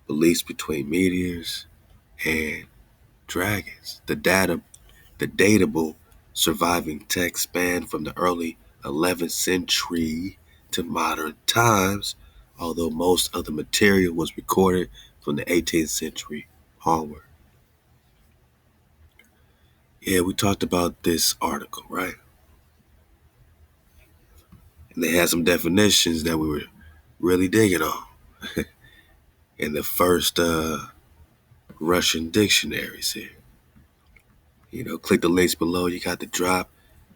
beliefs between meteors and dragons. The datable surviving text span from the early 11th century to modern times, although most of the material was recorded from the 18th century onward. Yeah, we talked about this article, right? And they had some definitions that we were really digging on in the first Russian dictionaries here. Click the links below. You got the drop,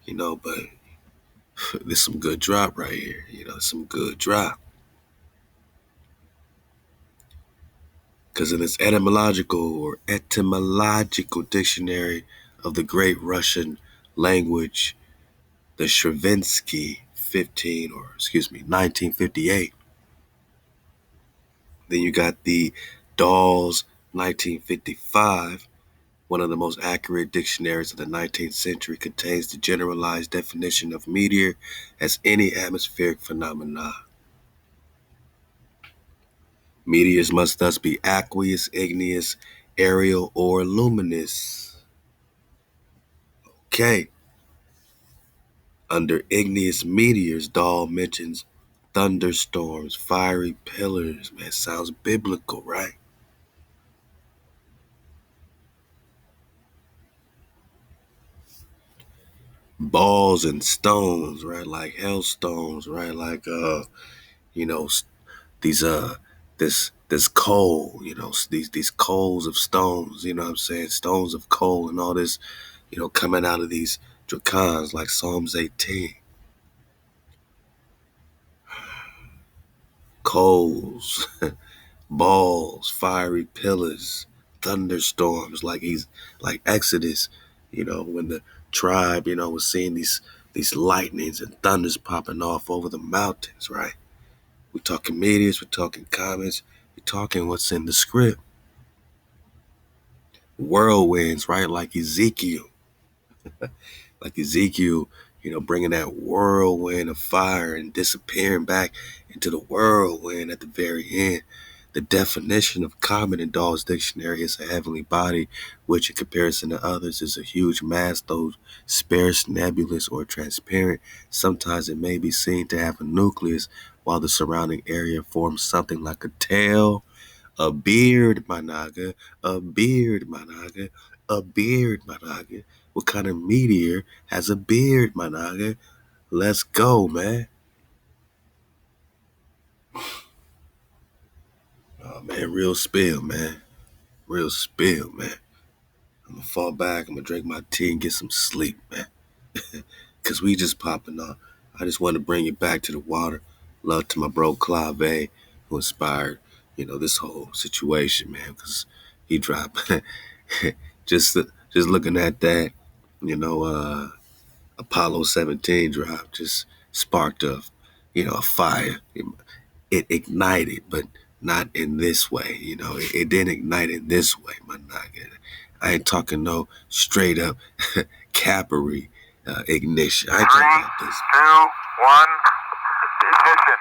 but there's some good drop right here. Some good drop. Because in its etymological dictionary of the great Russian language, the Stravinsky 1958. Then you got the Dawes 1955. One of the most accurate dictionaries of the 19th century contains the generalized definition of meteor as any atmospheric phenomenon. Meteors must thus be aqueous, igneous, aerial, or luminous. Okay. Under igneous meteors, Dahl mentions thunderstorms, fiery pillars. Man, sounds biblical, right? Balls and stones, right? Like hailstones, right? Like these this coal, these coals of stones, you know what I'm saying? Stones of coal and all this, coming out of these dracons like Psalms 18. Coals, balls, fiery pillars, thunderstorms, like Exodus, when the tribe, was seeing these lightnings and thunders popping off over the mountains, right? We're talking meteors, we're talking comets, we're talking what's in the script. Whirlwinds, right? Like Ezekiel. Bringing that whirlwind of fire and disappearing back into the whirlwind at the very end. The definition of comet in Dawes Dictionary is a heavenly body, which in comparison to others is a huge mass, though sparse, nebulous, or transparent. Sometimes it may be seen to have a nucleus, while the surrounding area forms something like a tail. A beard, my naga. A beard, my naga. A beard, my naga. What kind of meteor has a beard, my naga? Let's go, man. Oh, man, real spill, man. Real spill, man. I'm gonna fall back. I'm gonna drink my tea and get some sleep, man. Because we just popping on. I just want to bring it back to the water. Love to my bro Clave, who inspired, this whole situation, man. Because he dropped just looking at that, Apollo 17 drop just sparked a fire. It ignited, but not in this way. It didn't ignite in this way, my nigga. I ain't talking no straight up capillary ignition. I ain't talking about this. 3, 2, 1, ignition.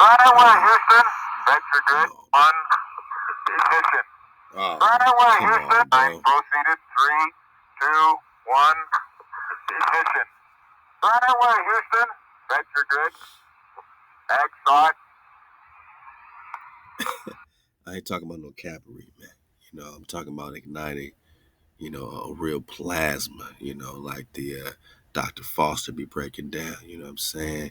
Right away, Houston. Vector good. 1, ignition. Right away, Houston. Proceeded. 3, 2, 1, ignition. Right away, Houston. Vector good. Exot. I ain't talking about no capillary, man. I'm talking about igniting, a real plasma, like the Dr. Foster be breaking down, you know what I'm saying?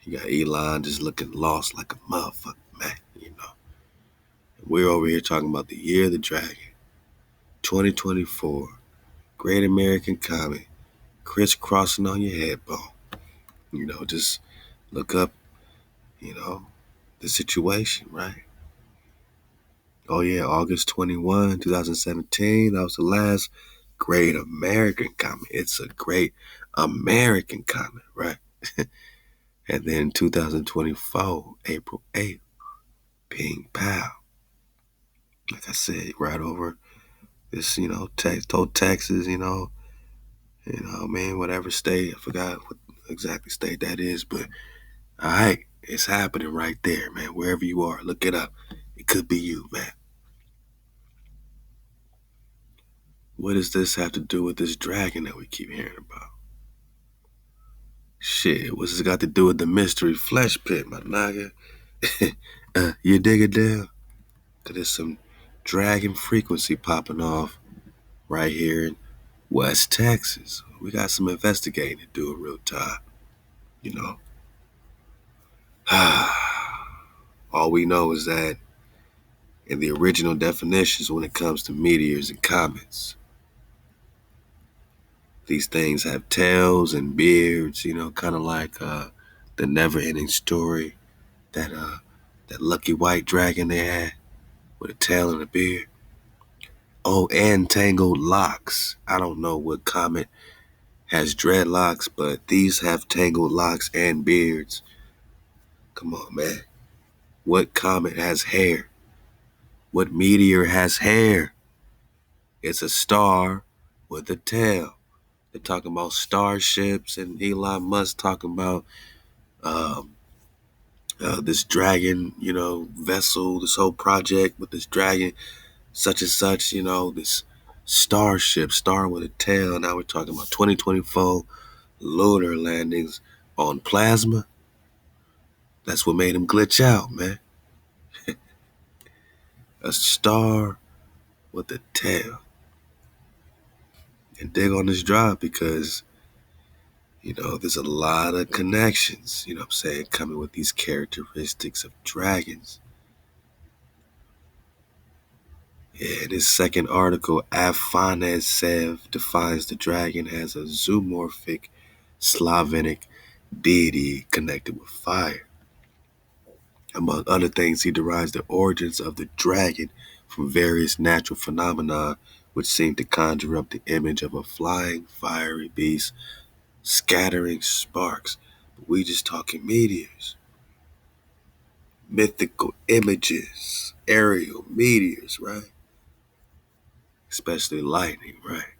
You got Elon just looking lost like a motherfucker, man, We're over here talking about the year of the dragon, 2024, Great American Comet, crisscrossing on your head bone. Just look up, the situation, right? Oh yeah, August 21, 2017. That was the last great American comet. It's a great American comet, right? And then 2024, April 8th, ping pow. Like I said, right over this, Texas, whatever state. I forgot what exactly state that is, but all right, it's happening right there, man. Wherever you are, look it up. It could be you, man. What does this have to do with this dragon that we keep hearing about? Shit, what's this got to do with the mystery flesh pit, my nigga? You dig it down? Cause there's some dragon frequency popping off right here in West Texas. We got some investigating to do in real time, you know. All we know is that in the original definitions when it comes to meteors and comets, these things have tails and beards, kind of like the never-ending story that lucky white dragon they had with a tail and a beard. Oh, and tangled locks. I don't know what comet has dreadlocks, but these have tangled locks and beards. Come on, man. What comet has hair? What meteor has hair? It's a star with a tail. They're talking about starships, and Elon Musk talking about this dragon, vessel, this whole project with this dragon, such and such, this star with a tail. Now we're talking about 2024 lunar landings on plasma. That's what made him glitch out, man. A star with a tail. And dig on this drop because, there's a lot of connections, coming with these characteristics of dragons. Yeah, this second article, Afanasyev defines the dragon as a zoomorphic Slavonic deity connected with fire. Among other things, he derives the origins of the dragon from various natural phenomena which seem to conjure up the image of a flying, fiery beast scattering sparks. But we just talking meteors. Mythical images, aerial meteors, right? Especially lightning, right?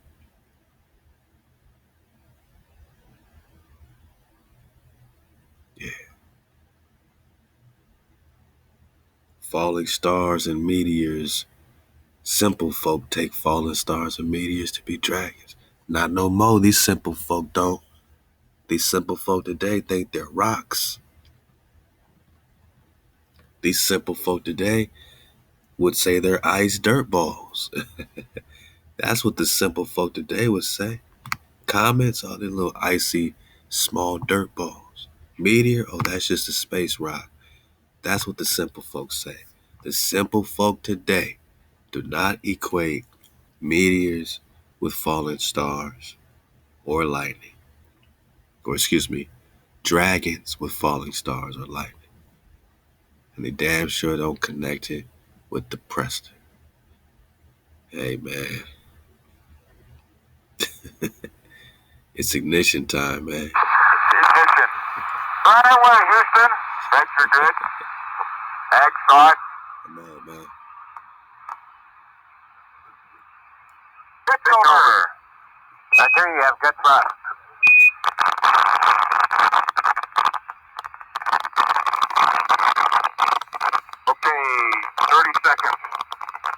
Yeah. Falling stars and meteors. Simple folk take falling stars and meteors to be dragons. Not no more. These simple folk don't. These simple folk today think they're rocks. These simple folk today would say they're ice dirt balls. That's what the simple folk today would say. Comets are the little icy small dirt balls. Meteor, oh, that's just a space rock. That's what the simple folks say. The simple folk today do not equate meteors with falling stars or lightning. Or excuse me, dragons with falling stars or lightning. And they damn sure don't connect it with the Preston. Hey, man. It's ignition time, man. Ignition. Right away, Houston. Vector good. Ag thought. Come on, man. Pitch over. I hear you have good thrust. Okay, 30 seconds.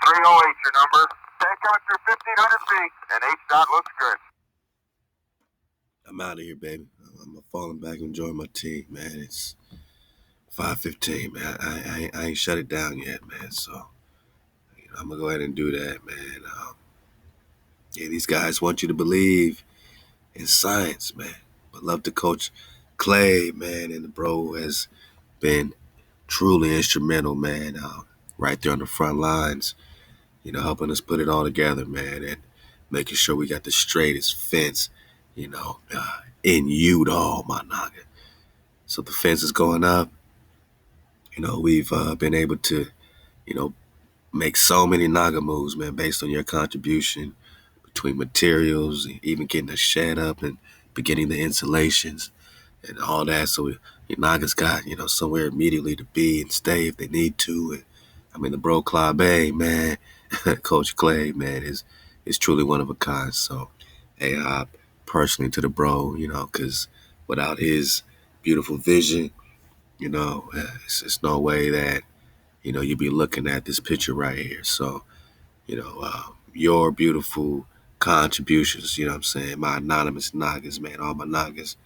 308 your number. Take coming through 1,500 feet, and H-dot looks good. I'm out of here, baby. I'm falling back and enjoying my team, man. It's 5:15, man. I ain't shut it down yet, man. So I'm gonna go ahead and do that, man. Yeah, these guys want you to believe in science, man. But love to Coach Clay, man, and the bro has been truly instrumental, man. Right there on the front lines, helping us put it all together, man, and making sure we got the straightest fence, in Utah, my nigga. So the fence is going up. We've been able to, make so many Naga moves, man, based on your contribution between materials, even getting the shed up and beginning the installations and all that. So your Nagas got, somewhere immediately to be and stay if they need to. And the bro Clay, man, Coach Clay, man, is truly one of a kind. So, Ahab, personally to the bro, because without his beautiful vision, it's no way that, you'd be looking at this picture right here. So, your beautiful contributions, what I'm saying, my anonymous Nagas, man, all my Nagas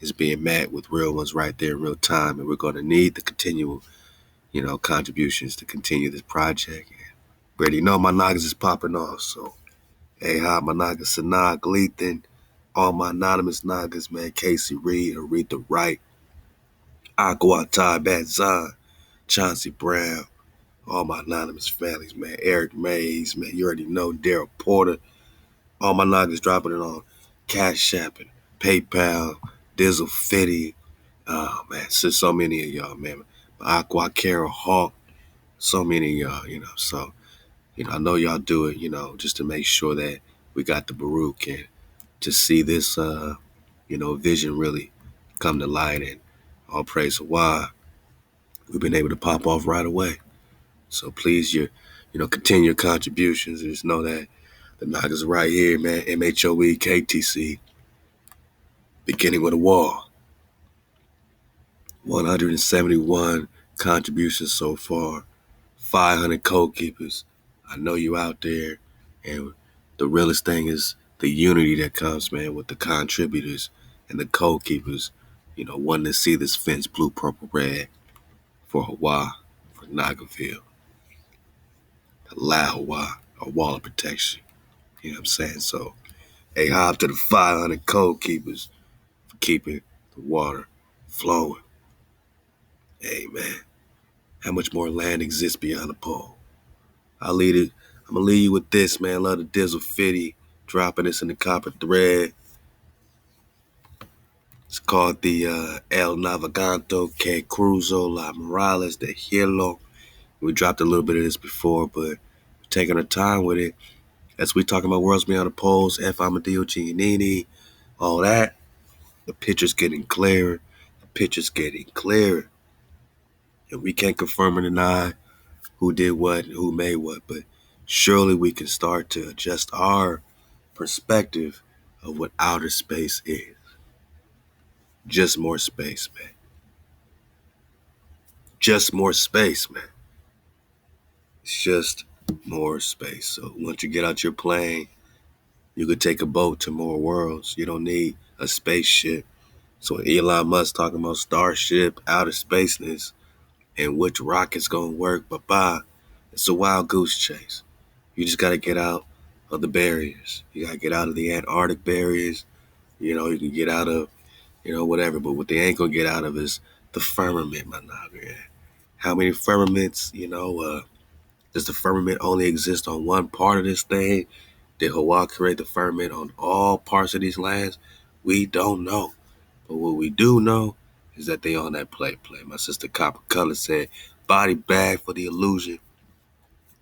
is being met with real ones right there in real time. And we're going to need the continual, contributions to continue this project. And already know my Nagas is popping off. So, hey, hi, my Nagas, Sanaa, Gleathan, all my anonymous Nagas, man, Casey Reed, Aretha Wright, Aqua Ty Zahn, Chauncey Brown, all my anonymous families, man, Eric Mays, man, you already know, Daryl Porter, all my Nagas dropping it on CashApp and PayPal, Dizzle Fitty, oh, man, so many of y'all, man, Aqua Carol Hawk, so many of y'all, so, I know y'all do it, just to make sure that we got the Baruch and to see this, vision really come to light. And all praise HaWah, we've been able to pop off right away. So please, continue your contributions and just know that the Nagas right here, man, MHOE, KTC, beginning with a wall. 171 contributions so far, 500 code keepers. I know you out there, and the realest thing is the unity that comes, man, with the contributors and the code keepers, wanting to see this fence blue, purple, red for HaWah, for Nagaville, Halal HaWah, a wall of protection. You know what I'm saying? So, hey, hop to the 500 code keepers for keeping the water flowing. Hey, man, how much more land exists beyond the pole? I'm going to leave you with this, man. Love the Dizzle Fitty, dropping this in the copper thread. It's called the El Navegante que Cruzo La Morales de Hielo. We dropped a little bit of this before, but taking our time with it. As we talking about worlds beyond the poles, F. Amadeo Giannini, all that, the picture's getting clearer. The picture's getting clearer. And we can't confirm or deny who did what, who made what, but surely we can start to adjust our perspective of what outer space is. Just more space, man. Just more space, man. It's just more space. So once you get out your plane, you could take a boat to more worlds. You don't need a spaceship. So when Elon Musk talking about Starship, outer spaceness, and which rocket's gonna work, bye-bye, it's a wild goose chase. You just gotta get out of the barriers. You gotta get out of the Antarctic barriers. You can get out of, whatever. But what they ain't gonna get out of is the firmament, my nigga. How many firmaments, does the firmament only exist on one part of this thing? Did HaWah create the firmament on all parts of these lands? We don't know. But what we do know is that they on that play. My sister Copper Color said, body bag for the illusion.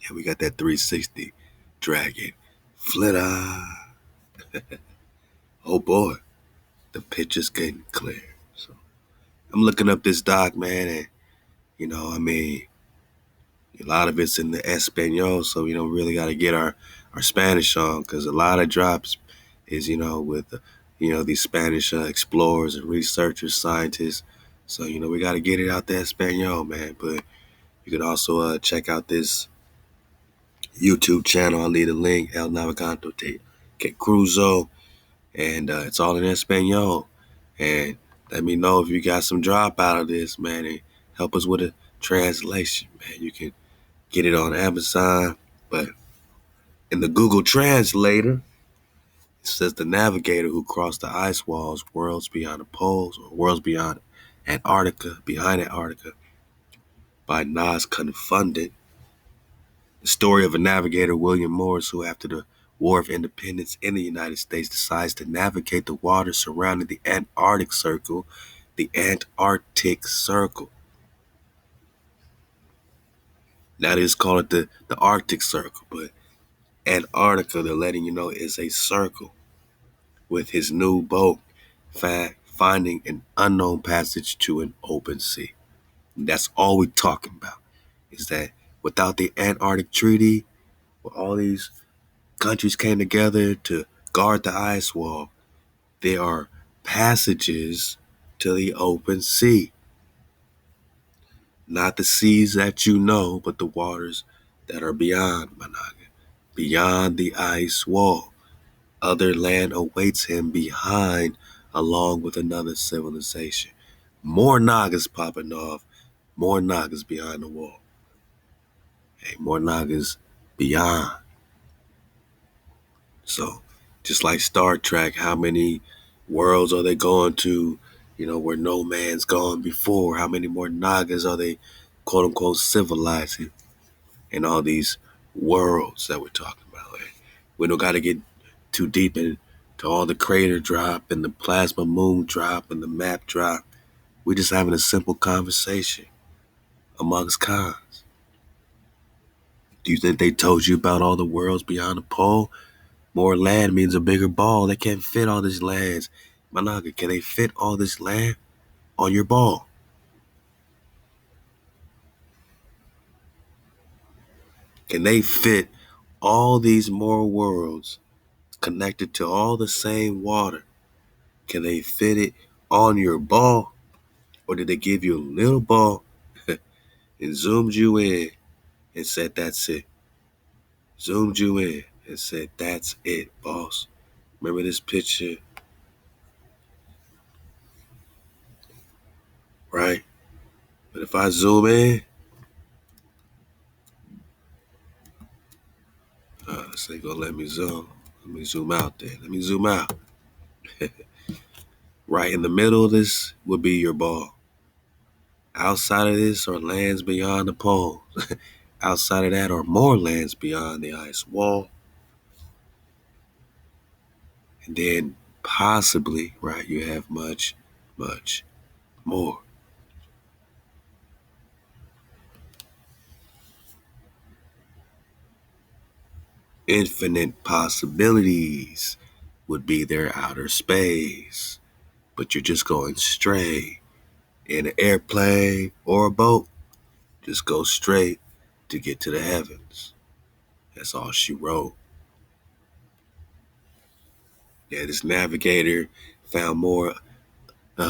And we got that 360 dragon. Flitter. Oh boy, the picture's getting clear. So I'm looking up this doc, man, and a lot of it's in the Espanol, so we don't really got to get our Spanish on, because a lot of drops is, with, these Spanish explorers and researchers, scientists. So, we got to get it out there Espanol, man. But you can also check out this YouTube channel. I'll leave a link, El Navegante que Cruzo, and it's all in Espanol. And let me know if you got some drop out of this, man, and help us with a translation, man. You can get it on Amazon, but in the Google Translator, it says the navigator who crossed the ice walls, worlds beyond the poles, or worlds beyond Antarctica, behind Antarctica, by Nas Confunded. The story of a navigator, William Morris, who after the War of Independence in the United States decides to navigate the waters surrounding the Antarctic Circle, the Antarctic Circle. Now they just call it the Arctic Circle, but Antarctica, they're letting you know, is a circle with his new boat finding an unknown passage to an open sea. And that's all we're talking about, is that without the Antarctic Treaty, where all these countries came together to guard the ice wall, there are passages to the open sea. Not the seas that you know, but the waters that are beyond Managa, beyond the ice wall. Other land awaits him behind, along with another civilization. More Nagas popping off, more Nagas behind the wall. Hey, more Nagas beyond. So, just like Star Trek, how many worlds are they going to, where no man's gone before? How many more Nagas are they, quote unquote, civilizing in all these worlds that we're talking about? Right? We don't got to get too deep into all the crater drop and the plasma moon drop and the map drop. We're just having a simple conversation amongst cons. Do you think they told you about all the worlds beyond the pole? More land means a bigger ball. They can't fit all this land. Managa, can they fit all this land on your ball? Can they fit all these more worlds connected to all the same water? Can they fit it on your ball? Or did they give you a little ball and zoomed you in and said, that's it? Zoomed you in and said, that's it, boss. Remember this picture? Right? But if I zoom in, this ain't gonna let me zoom. Let me zoom out there. Let me zoom out. Right in the middle of this would be your ball. Outside of this are lands beyond the pole. Outside of that are more lands beyond the ice wall. And then possibly, right, you have much, much more. Infinite possibilities would be their outer space. But you're just going straight in an airplane or a boat. Just go straight to get to the heavens. That's all she wrote. Yeah, this navigator found more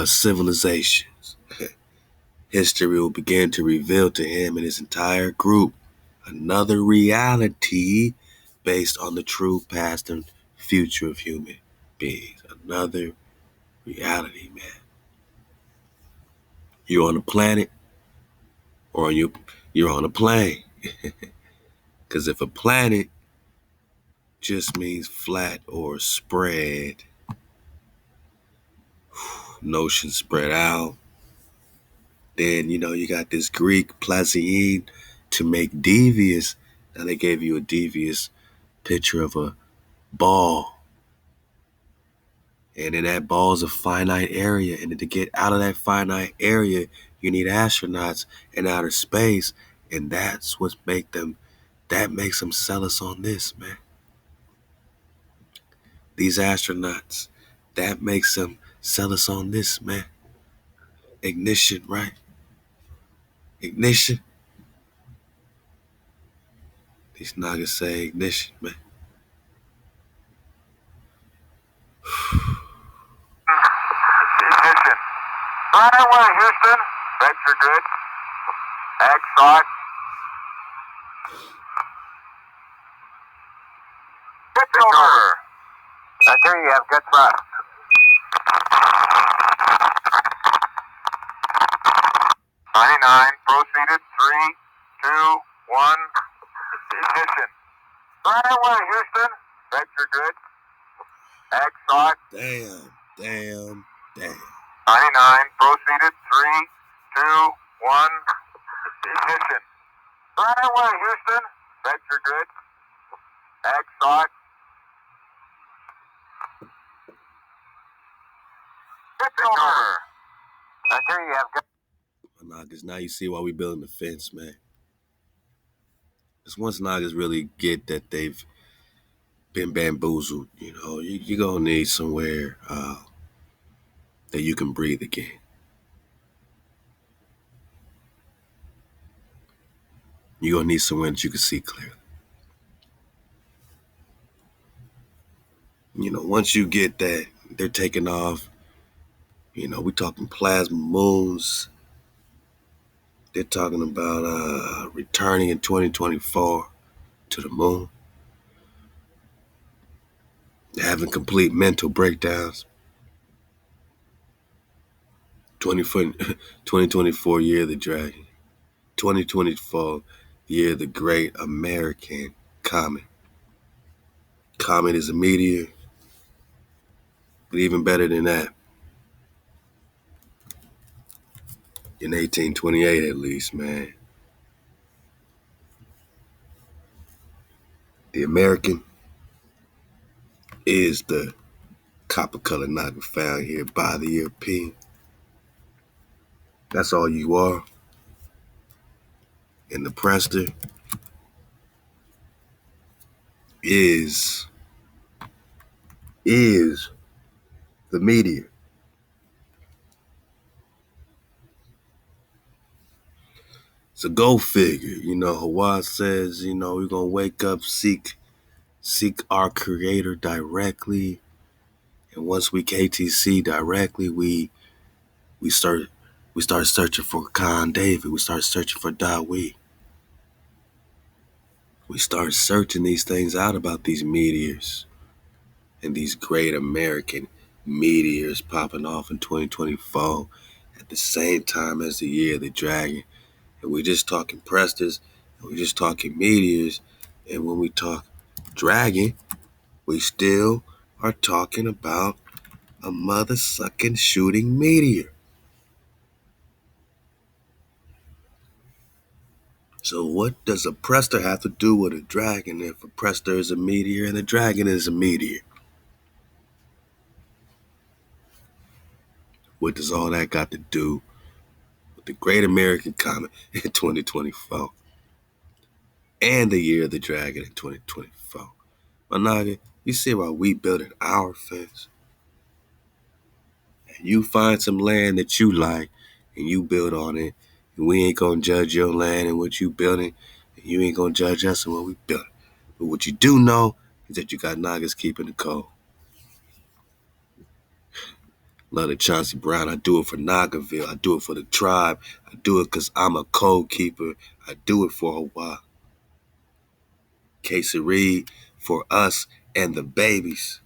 civilizations. History will begin to reveal to him and his entire group another reality based on the true past and future of human beings. Another reality, man. You on a planet or you're on a plane. Because if a planet just means flat or spread, notion spread out, then, you got this Greek plasiin to make devious. Now they gave you a devious picture of a ball. And in that ball is a finite area. And to get out of that finite area, you need astronauts in outer space. And that's what makes them sell us on this, man. These astronauts, that makes them sell us on this, man. Ignition, right? Ignition. These niggas say ignition, man. Ignition. Right away, Houston. Vector good. Excellent. Good over. Vector, you have good thrust. 99, proceeded, 3, 2, 1, ignition. Right away, Houston. Vector good. Excellent. Damn. 99, proceeded, 3, 2, 1, ignition. Right away, Houston. Vector good. Excellent. Good over. Because now you see why we building the fence, man. Because once Nagas really get that they've been bamboozled, you're going to need somewhere that you can breathe again. You're going to need somewhere that you can see clearly. Once you get that, they're taking off. We're talking plasma moons. They're talking about returning in 2024 to the moon. They're having complete mental breakdowns. 2024 year of the dragon. 2024 year of the great American comet. Comet is a meteor. But even better than that, in 1828 at least, man, the American is the copper-colored Naga found here by the European. That's all you are. And the Prester is the meteor. So go figure. HaWah says, we're going to wake up, seek our creator directly. And once we KTC directly, we start searching for Khan David. We start searching for ThaWaDa. We start searching these things out about these meteors and these great American meteors popping off in 2024 at the same time as the year of the dragon. And we're just talking Presters, and we're just talking meteors. And when we talk dragon, we still are talking about a mother-sucking shooting meteor. So what does a Prester have to do with a dragon if a Prester is a meteor and a dragon is a meteor? What does all that got to do with the Great American Comet in 2024 and the Year of the Dragon in 2024? Naga, you see why we building our fence? And you find some land that you like and you build on it, and we ain't gonna judge your land and what you building, and you ain't gonna judge us and what we building. But what you do know is that you got Nagas keeping the code. Love the Chauncey Brown. I do it for Nagaville. I do it for the tribe. I do it because I'm a code keeper. I do it for HaWah. Queserie for us and the babies.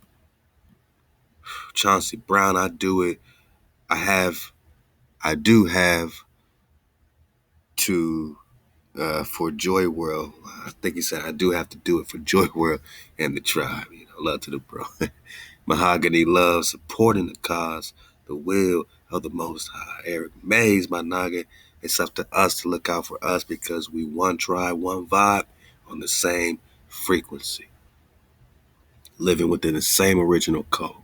Chauncey Brown, I do it. I do have to for JoiWorld. I think he said I do have to do it for JoiWorld and the tribe. Love to the bro. Mahogany love supporting the cause, the will of the Most High. Eric Mays, my Naga, it's up to us to look out for us because we one tribe, one vibe on the same frequency, living within the same original code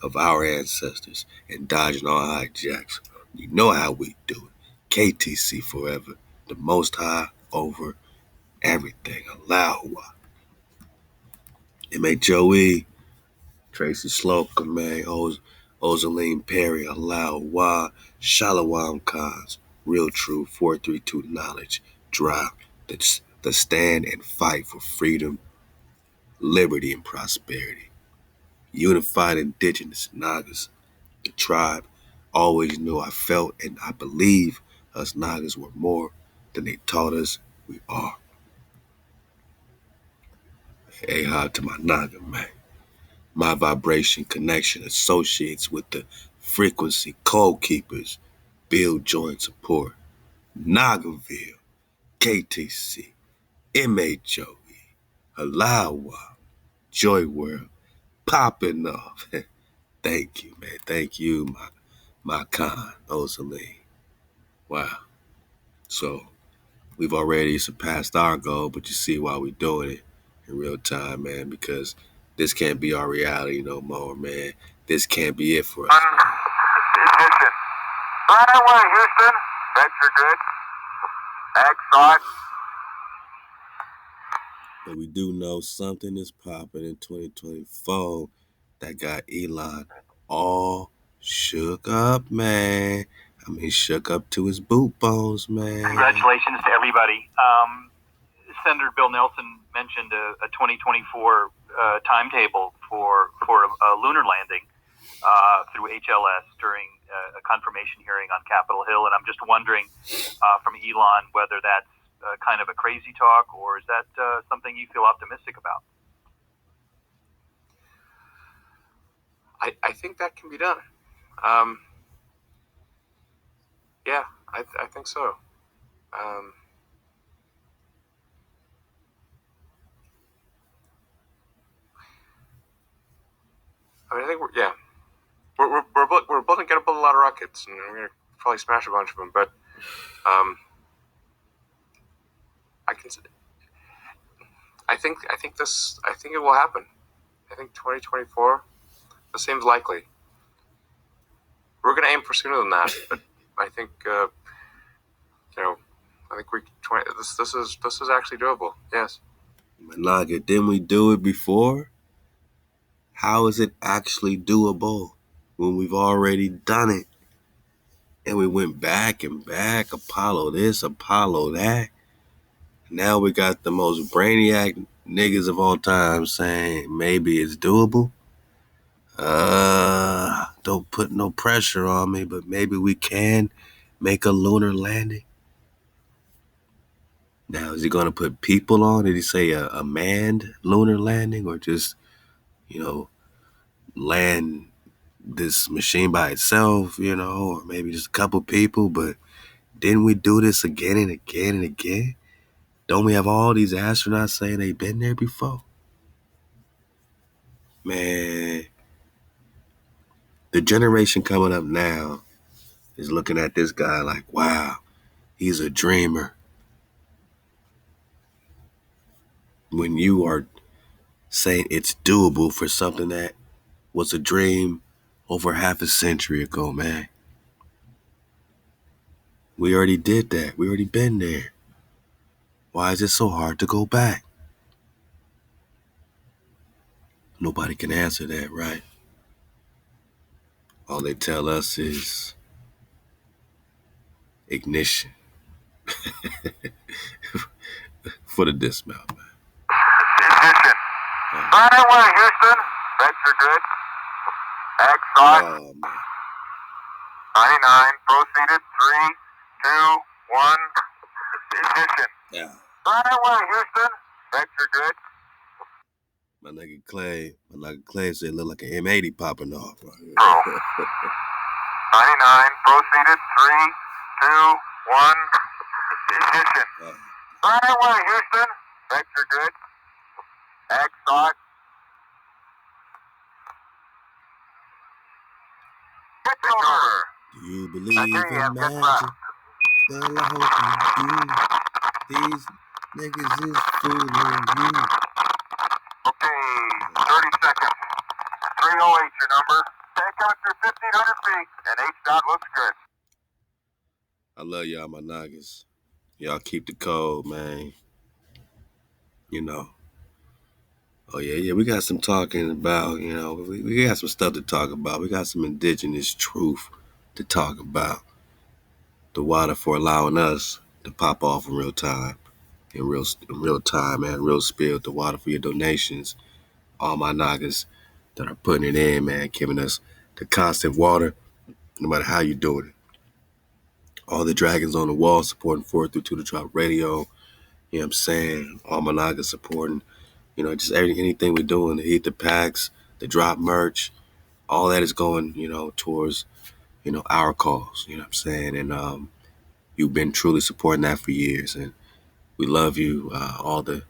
of our ancestors and dodging all hijacks. You know how we do it. KTC forever, the Most High over everything. HaWah. MHOE, Tracy Slocum, man, Ozaline Perry, HaWah, Shalawam Khans, Real True, 432 Knowledge, Drive, the stand and fight for freedom, liberty, and prosperity. Unified Indigenous Nagas, the tribe, always knew I felt and I believe us Nagas were more than they taught us we are. Ahab to my Naga, man. My vibration connection associates with the frequency code keepers, build joint support. Nagaville, KTC, MHOE, HaWah, JoiWorld, popping off. Thank you, man. Thank you, my Khan, Ozaline. Wow. So we've already surpassed our goal, but you see why we're doing it in real time, man, because this can't be our reality no more, man. This can't be it for us. Ignition. Right away, Houston. Venture good. Ag saw it. But we do know something is popping in 2024 that got Elon all shook up, man. I mean, shook up to his boot bones, man. Congratulations to everybody. Senator Bill Nelson mentioned a 2024 timetable for a lunar landing through HLS during a confirmation hearing on Capitol Hill, and I'm just wondering from Elon whether that's kind of a crazy talk, or is that something you feel optimistic about? I think that can be done. Yeah, I think so. I mean, I think we're building, gonna build a lot of rockets, and we're gonna probably smash a bunch of them. But I think it will happen. I think 2024. This seems likely. We're gonna aim for sooner than that, but I think I think this is actually doable. Yes. Naga, didn't we do it before? How is it actually doable when we've already done it? And we went back and back, Apollo this, Apollo that. Now we got the most brainiac niggas of all time saying maybe it's doable. Don't put no pressure on me, but maybe we can make a lunar landing. Now, is he going to put people on? Did he say a manned lunar landing, or just, land this machine by itself, or maybe just a couple people? But didn't we do this again and again and again? Don't we have all these astronauts saying they've been there before? Man, the generation coming up now is looking at this guy like, wow, he's a dreamer. When you are saying it's doable for something that was a dream over half a century ago, man. We already did that. We already been there. Why is it so hard to go back? Nobody can answer that, right? All they tell us is ignition. For the dismount, man. Ignition. Right away, Houston. Venture good. Ag saw it. Oh, man. 99. Proceeded. 3, 2, 1. Ignition. Yeah. Right away, Houston. Venture good. My nigga Clay said it looked like an M80 popping off. Right here. 99. Proceeded. 3, 2, 1. Ignition. Right away, Houston. Venture good. Ag saw it. Pitch over. Do you believe in magic? Well, I hope you do. These niggas is fooling you. Okay, 30 seconds. 308 your number. Take out your 1,500 feet, and H-dot looks good. I love y'all, my niggas. Y'all keep the code, man. Oh, yeah, we got some talking about, we got some stuff to talk about. We got some indigenous truth to talk about. ThaWaDa for allowing us to pop off in real time. In real time, man. Real spill. ThaWaDa for your donations. All my niggas that are putting it in, man. Giving us the constant water, no matter how you doing it. All the dragons on the wall supporting 432 The Drop Radio. You know what I'm saying? All my niggas supporting, just anything we're doing. The Eat the Packs, the Drop merch. All that is going, towards, our cause. You know what I'm saying? And you've been truly supporting that for years. And we love you. All the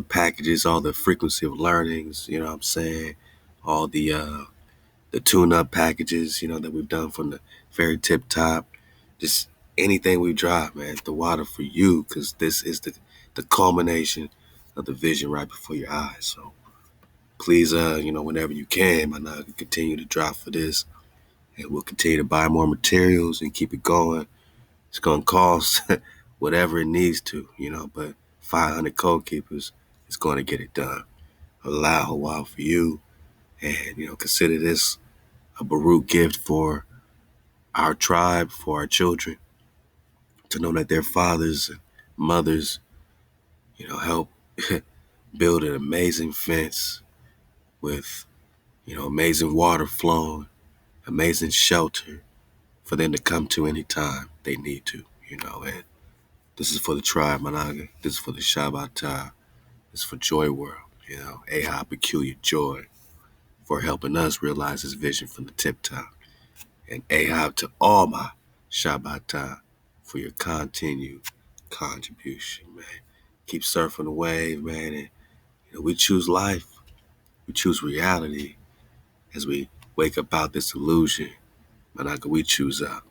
packages, all the frequency of learnings, you know what I'm saying? All the tune-up packages, that we've done from the very tip top. Just anything we drop, man, ThaWaDa for you, because this is the culmination of the vision right before your eyes. So please, whenever you can, continue to drop for this. And we'll continue to buy more materials and keep it going. It's going to cost whatever it needs to, but 500 code keepers is going to get it done. Allow HaWah for you. And, consider this a Baruch gift for our tribe, for our children, to know that their fathers and mothers, help build an amazing fence with, amazing water flowing, amazing shelter for them to come to anytime they need to, and this is for the tribe, Managa. This is for the Shabbat. This is for JoiWorld, Ahab, peculiar joy, for helping us realize this vision from the tip top. And Ahab to all my Shabbat for your continued contribution, man. Keep surfing the wave, man. And, we choose life. We choose reality as we wake up out this illusion. Managa, we choose up.